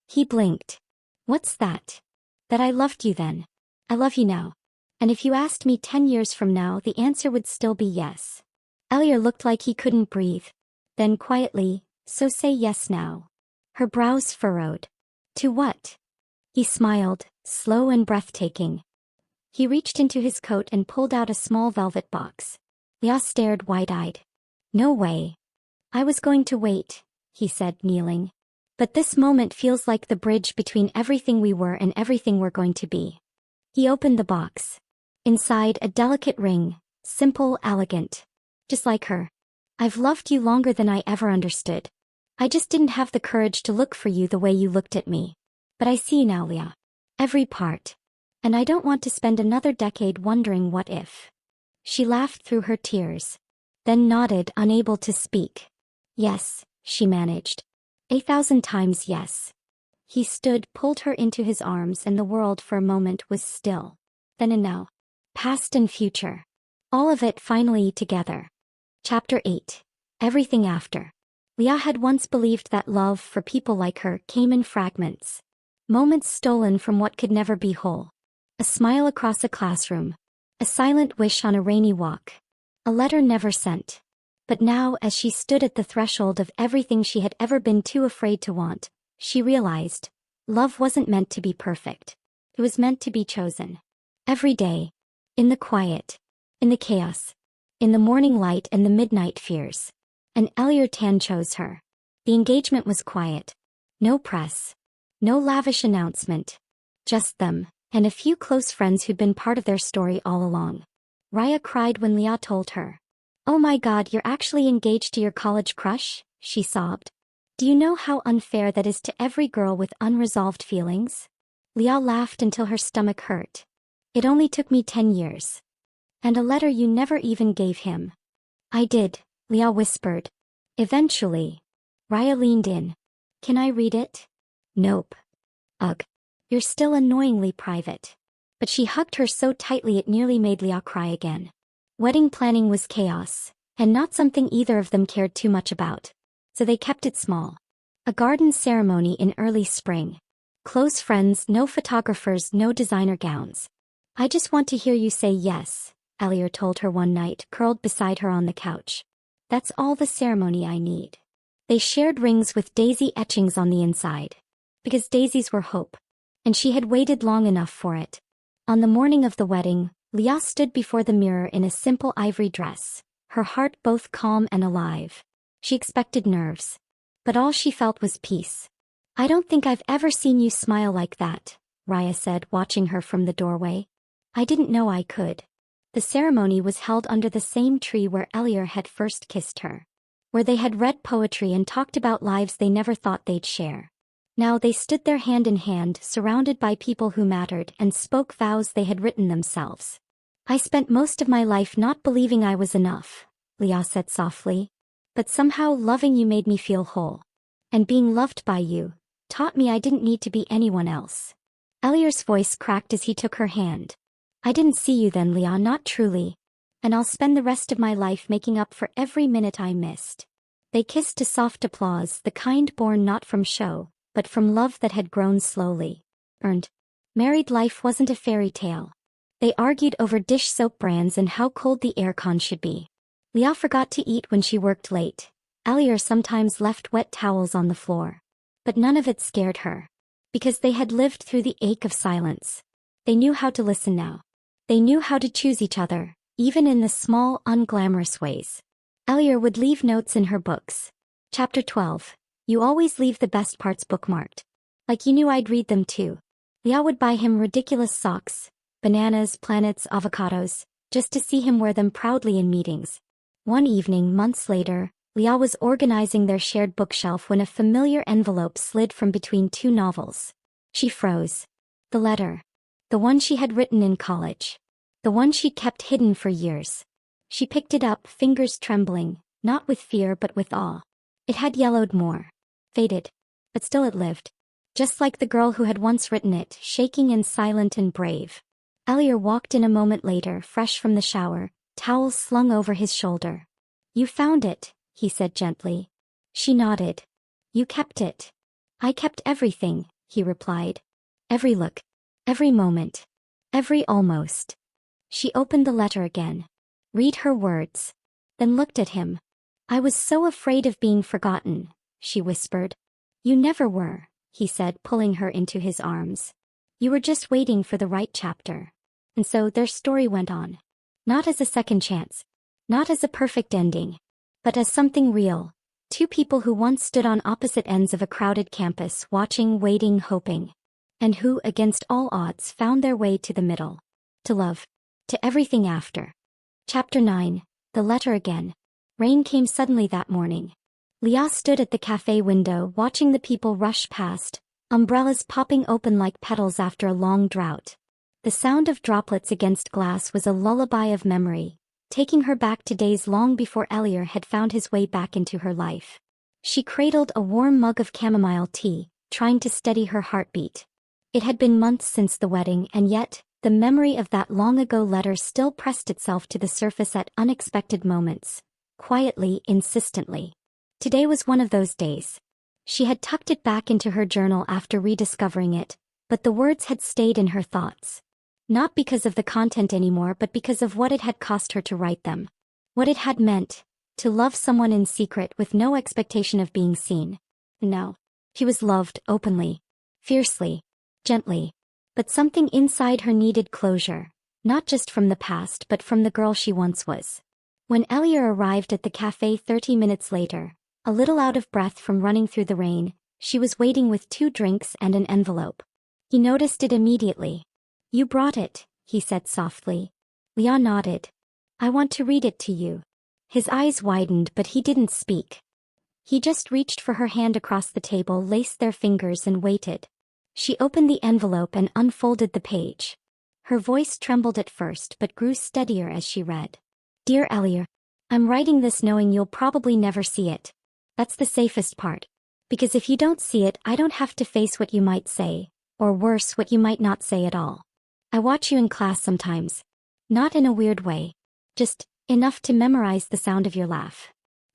He blinked. What's that? That I loved you then. I love you now. And if you asked me 10 years from now, the answer would still be yes. Elior looked like he couldn't breathe. Then quietly, so say yes now. Her brows furrowed. To what? He smiled, slow and breathtaking. He reached into his coat and pulled out a small velvet box. Leah stared wide-eyed. No way. I was going to wait, he said, kneeling. But this moment feels like the bridge between everything we were and everything we're going to be. He opened the box. Inside, a delicate ring, simple, elegant. Just like her. I've loved you longer than I ever understood. I just didn't have the courage to look for you the way you looked at me. But I see now, Leah. Every part. And I don't want to spend another decade wondering what if. She laughed through her tears. Then nodded, unable to speak. Yes, she managed. 1,000 times yes. He stood, pulled her into his arms, and the world for a moment was still. Then and now. Past and future. All of it finally together. Chapter 8. Everything after. Leah had once believed that love for people like her came in fragments. Moments stolen from what could never be whole. A smile across a classroom. A silent wish on a rainy walk. A letter never sent. But now, as she stood at the threshold of everything she had ever been too afraid to want, she realized, love wasn't meant to be perfect. It was meant to be chosen. Every day. In the quiet. In the chaos. In the morning light and the midnight fears. And Elior chose her. The engagement was quiet. No press. No lavish announcement. Just them, and a few close friends who'd been part of their story all along. Raya cried when Leah told her. Oh my God, you're actually engaged to your college crush? She sobbed. Do you know how unfair that is to every girl with unresolved feelings? Leah laughed until her stomach hurt. It only took me 10 years. And a letter you never even gave him. I did, Leah whispered. Eventually. Raya leaned in. Can I read it? Nope. Ugh. You're still annoyingly private. But she hugged her so tightly it nearly made Leah cry again. Wedding planning was chaos, and not something either of them cared too much about. So they kept it small. A garden ceremony in early spring. Close friends, no photographers, no designer gowns. I just want to hear you say yes, Elior told her one night, curled beside her on the couch. That's all the ceremony I need. They shared rings with daisy etchings on the inside. Because daisies were hope. And she had waited long enough for it. On the morning of the wedding, Leah stood before the mirror in a simple ivory dress, her heart both calm and alive. She expected nerves. But all she felt was peace. I don't think I've ever seen you smile like that, Raya said, watching her from the doorway. I didn't know I could. The ceremony was held under the same tree where Elior had first kissed her. Where they had read poetry and talked about lives they never thought they'd share. Now they stood there hand in hand, surrounded by people who mattered, and spoke vows they had written themselves. I spent most of my life not believing I was enough, Leah said softly. But somehow loving you made me feel whole. And being loved by you taught me I didn't need to be anyone else. Elior's voice cracked as he took her hand. I didn't see you then, Leah, not truly. And I'll spend the rest of my life making up for every minute I missed. They kissed to soft applause, the kind born not from show, but from love that had grown slowly. Earned. Married life wasn't a fairy tale. They argued over dish soap brands and how cold the aircon should be. Leah forgot to eat when she worked late. Elior sometimes left wet towels on the floor. But none of it scared her. Because they had lived through the ache of silence. They knew how to listen now. They knew how to choose each other, even in the small, unglamorous ways. Elior would leave notes in her books. Chapter 12. You always leave the best parts bookmarked. Like you knew I'd read them too. Leah would buy him ridiculous socks, bananas, planets, avocados, just to see him wear them proudly in meetings. One evening, months later, Leah was organizing their shared bookshelf when a familiar envelope slid from between two novels. She froze. The letter. The one she had written in college. The one she'd kept hidden for years. She picked it up, fingers trembling, not with fear but with awe. It had yellowed more. Faded. But still it lived. Just like the girl who had once written it, shaking and silent and brave. Elior walked in a moment later, fresh from the shower, towels slung over his shoulder. You found it, he said gently. She nodded. You kept it. I kept everything, he replied. Every look. Every moment. Every almost. She opened the letter again. Read her words. Then looked at him. I was so afraid of being forgotten, she whispered. You never were, he said, pulling her into his arms. You were just waiting for the right chapter. And so their story went on. Not as a second chance. Not as a perfect ending. But as something real. Two people who once stood on opposite ends of a crowded campus, watching, waiting, hoping. And who, against all odds, found their way to the middle. To love. To everything after. Chapter 9. The letter again. Rain came suddenly that morning. Leah stood at the cafe window, watching the people rush past, umbrellas popping open like petals after a long drought. The sound of droplets against glass was a lullaby of memory, taking her back to days long before Elior had found his way back into her life. She cradled a warm mug of chamomile tea, trying to steady her heartbeat. It had been months since the wedding, and yet, the memory of that long-ago letter still pressed itself to the surface at unexpected moments, quietly, insistently. Today was one of those days. She had tucked it back into her journal after rediscovering it, but the words had stayed in her thoughts. Not because of the content anymore, but because of what it had cost her to write them. What it had meant, to love someone in secret with no expectation of being seen. No. She was loved openly, fiercely, gently. But something inside her needed closure, not just from the past but from the girl she once was. When Elior arrived at the cafe 30 minutes later, a little out of breath from running through the rain, she was waiting with 2 drinks and an envelope. He noticed it immediately. You brought it, he said softly. Leah nodded. I want to read it to you. His eyes widened, but he didn't speak. He just reached for her hand across the table, laced their fingers and waited. She opened the envelope and unfolded the page. Her voice trembled at first but grew steadier as she read. Dear Elior, I'm writing this knowing you'll probably never see it. That's the safest part. Because if you don't see it, I don't have to face what you might say, or worse, what you might not say at all. I watch you in class sometimes. Not in a weird way. Just enough to memorize the sound of your laugh.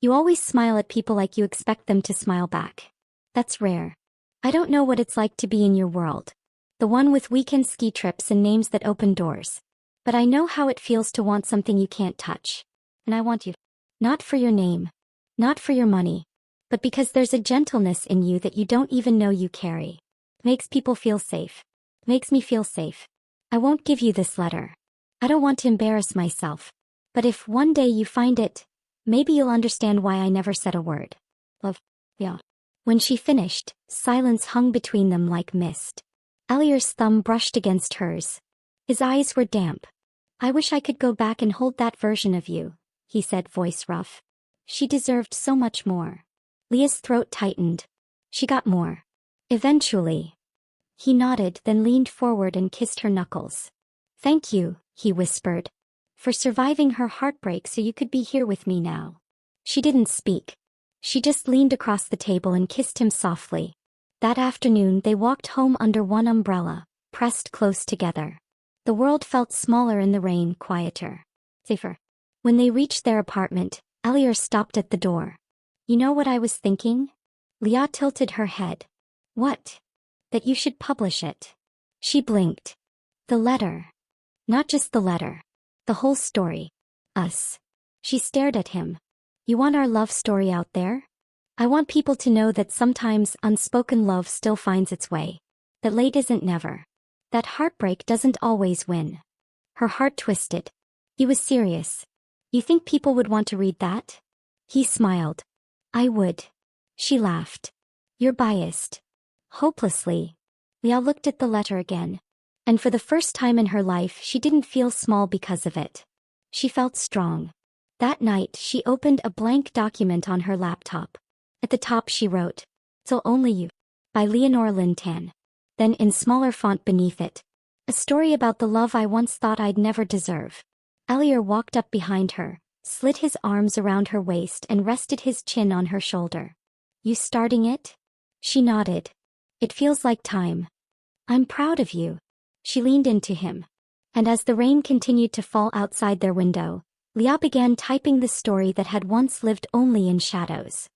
You always smile at people like you expect them to smile back. That's rare. I don't know what it's like to be in your world. The one with weekend ski trips and names that open doors. But I know how it feels to want something you can't touch. And I want you. Not for your name. Not for your money. But because there's a gentleness in you that you don't even know you carry. Makes people feel safe. Makes me feel safe. I won't give you this letter. I don't want to embarrass myself. But if one day you find it, maybe you'll understand why I never said a word. Love. Yeah. When she finished, silence hung between them like mist. Elior's thumb brushed against hers. His eyes were damp. I wish I could go back and hold that version of you, he said, voice rough. She deserved so much more. Leah's throat tightened. She got more. Eventually. He nodded, then leaned forward and kissed her knuckles. Thank you, he whispered. For surviving her heartbreak so you could be here with me now. She didn't speak. She just leaned across the table and kissed him softly. That afternoon they walked home under one umbrella, pressed close together. The world felt smaller in the rain, quieter. Safer. When they reached their apartment, Elior stopped at the door. You know what I was thinking? Leah tilted her head. What? That you should publish it. She blinked. The letter. Not just the letter. The whole story. Us. She stared at him. You want our love story out there? I want people to know that sometimes unspoken love still finds its way. That late isn't never. That heartbreak doesn't always win. Her heart twisted. He was serious. You think people would want to read that? He smiled. I would. She laughed. You're biased. Hopelessly. Leah looked at the letter again. And for the first time in her life she didn't feel small because of it. She felt strong. That night she opened a blank document on her laptop. At the top she wrote, So Only You, by Leonore Lintan. Then in smaller font beneath it, a story about the love I once thought I'd never deserve. Elior walked up behind her, slid his arms around her waist and rested his chin on her shoulder. You starting it? She nodded. It feels like time. I'm proud of you. She leaned into him. And as the rain continued to fall outside their window, Leah began typing the story that had once lived only in shadows.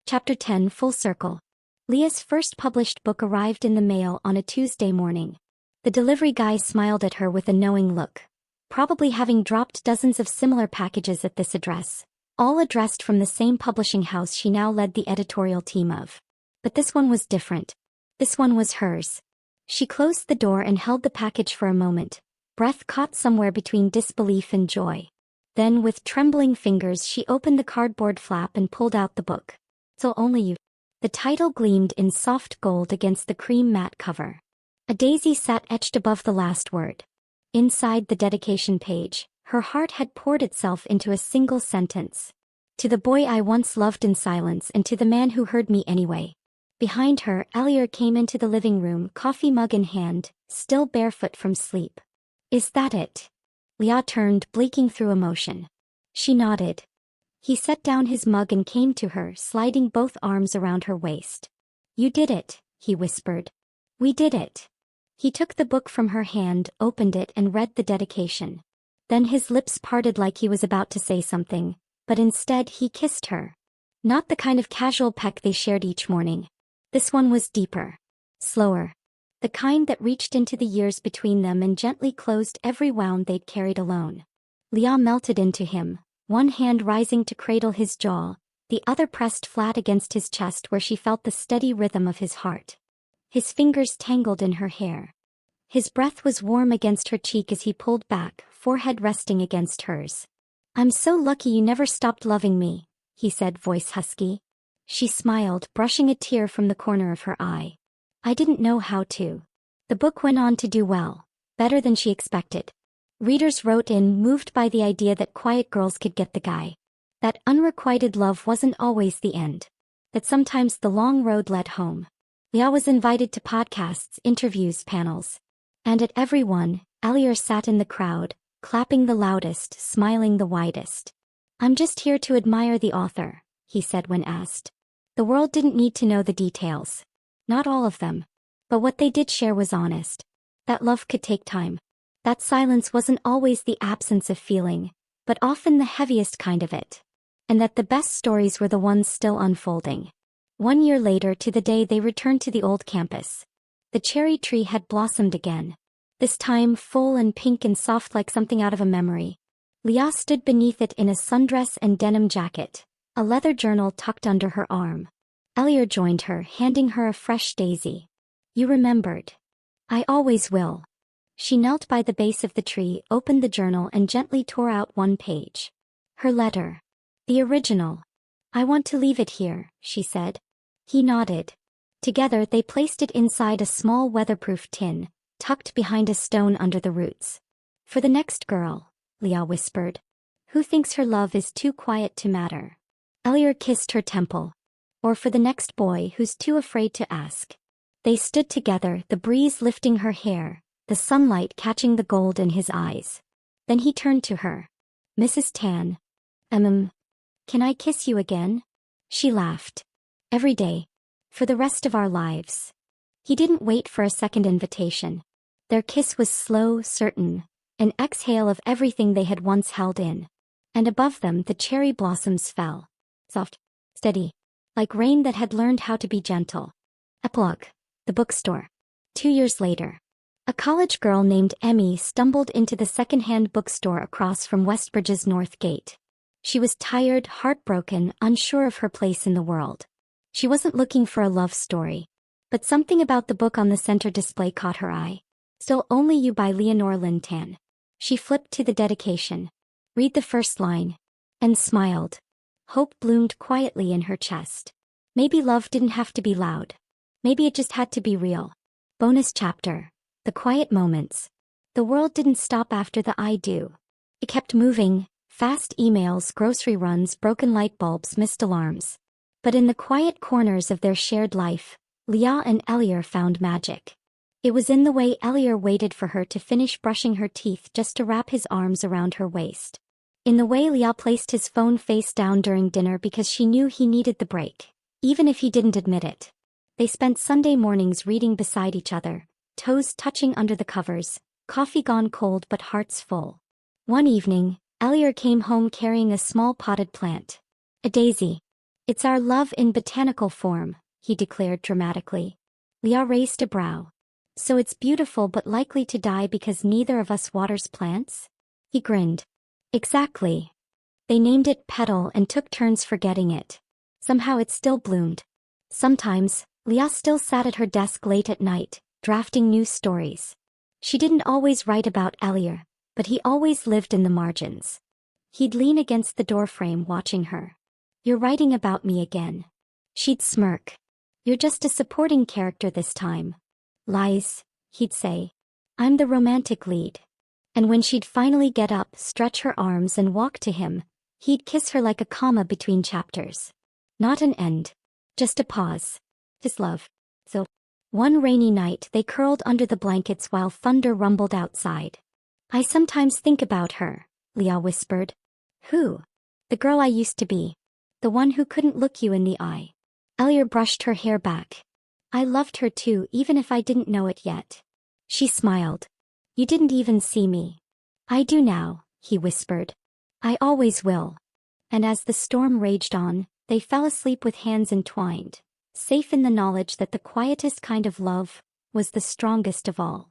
Chapter 10 Full Circle. Leah's first published book arrived in the mail on a Tuesday morning. The delivery guy smiled at her with a knowing look. Probably having dropped dozens of similar packages at this address, all addressed from the same publishing house she now led the editorial team of. But this one was different. This one was hers. She closed the door and held the package for a moment, breath caught somewhere between disbelief and joy. Then with trembling fingers she opened the cardboard flap and pulled out the book. So Only You. The title gleamed in soft gold against the cream matte cover. A daisy sat etched above the last word. Inside the dedication page, her heart had poured itself into a single sentence. To the boy I once loved in silence and to the man who heard me anyway. Behind her, Elior came into the living room, coffee mug in hand, still barefoot from sleep. Is that it? Leah turned, blinking through emotion. She nodded. He set down his mug and came to her, sliding both arms around her waist. You did it, he whispered. We did it. He took the book from her hand, opened it and read the dedication. Then his lips parted like he was about to say something, but instead he kissed her. Not the kind of casual peck they shared each morning. This one was deeper. Slower. The kind that reached into the years between them and gently closed every wound they'd carried alone. Leah melted into him, one hand rising to cradle his jaw, the other pressed flat against his chest where she felt the steady rhythm of his heart. His fingers tangled in her hair. His breath was warm against her cheek as he pulled back, forehead resting against hers. I'm so lucky you never stopped loving me, he said, voice husky. She smiled, brushing a tear from the corner of her eye. I didn't know how to. The book went on to do well, better than she expected. Readers wrote in, moved by the idea that quiet girls could get the guy. That unrequited love wasn't always the end. That sometimes the long road led home. Leah was invited to podcasts, interviews, panels. And at every one, Elior sat in the crowd, clapping the loudest, smiling the widest. I'm just here to admire the author, he said when asked. The world didn't need to know the details. Not all of them. But what they did share was honest. That love could take time. That silence wasn't always the absence of feeling, but often the heaviest kind of it. and that the best stories were the ones still unfolding. 1 year later, to the day they returned to the old campus. The cherry tree had blossomed again. This time full and pink and soft like something out of a memory. Leah stood beneath it in a sundress and denim jacket, a leather journal tucked under her arm. Elior joined her, handing her a fresh daisy. "You remembered." "I always will." She knelt by the base of the tree, opened the journal and gently tore out one page. Her letter. The original. "I want to leave it here," she said. He nodded. Together they placed it inside a small weatherproof tin, tucked behind a stone under the roots. "For the next girl," Leah whispered, "who thinks her love is too quiet to matter." Elior kissed her temple. "Or for the next boy who's too afraid to ask." They stood together, the breeze lifting her hair, the sunlight catching the gold in his eyes. Then he turned to her. "Mrs. Tan. Can I kiss you again?" She laughed. "Every day. For the rest of our lives." He didn't wait for a second invitation. Their kiss was slow, certain, an exhale of everything they had once held in. And above them the cherry blossoms fell. Soft, steady, like rain that had learned how to be gentle. Epilogue. The bookstore. 2 years later. A college girl named Emmy stumbled into the second-hand bookstore across from Westbridge's North Gate. She was tired, heartbroken, unsure of her place in the world. She wasn't looking for a love story. But something about the book on the center display caught her eye. Still Only You by Leonore Lintan. She flipped to the dedication. Read the first line. And smiled. Hope bloomed quietly in her chest. Maybe love didn't have to be loud. Maybe it just had to be real. Bonus chapter. The quiet moments. The world didn't stop after the I do. It kept moving. Fast emails, grocery runs, broken light bulbs, missed alarms. But in the quiet corners of their shared life, Leah and Elior found magic. It was in the way Elior waited for her to finish brushing her teeth just to wrap his arms around her waist. In the way Leah placed his phone face down during dinner because she knew he needed the break, even if he didn't admit it. They spent Sunday mornings reading beside each other, toes touching under the covers, coffee gone cold but hearts full. One evening, Elior came home carrying a small potted plant. A daisy. "It's our love in botanical form," he declared dramatically. Leah raised a brow. "So it's beautiful but likely to die because neither of us waters plants?" He grinned. "Exactly." They named it Petal and took turns forgetting it. Somehow it still bloomed. Sometimes, Leah still sat at her desk late at night, drafting new stories. She didn't always write about Elior, but he always lived in the margins. He'd lean against the doorframe watching her. "You're writing about me again." She'd smirk. "You're just a supporting character this time." "Lies," he'd say. "I'm the romantic lead." And when she'd finally get up, stretch her arms and walk to him, he'd kiss her like a comma between chapters. Not an end. Just a pause. His love. So, one rainy night they curled under the blankets while thunder rumbled outside. "I sometimes think about her," Leah whispered. "Who?" "The girl I used to be. The one who couldn't look you in the eye." Elior brushed her hair back. "I loved her too, even if I didn't know it yet." She smiled. "You didn't even see me." "I do now," he whispered. "I always will." And as the storm raged on, they fell asleep with hands entwined, safe in the knowledge that the quietest kind of love was the strongest of all.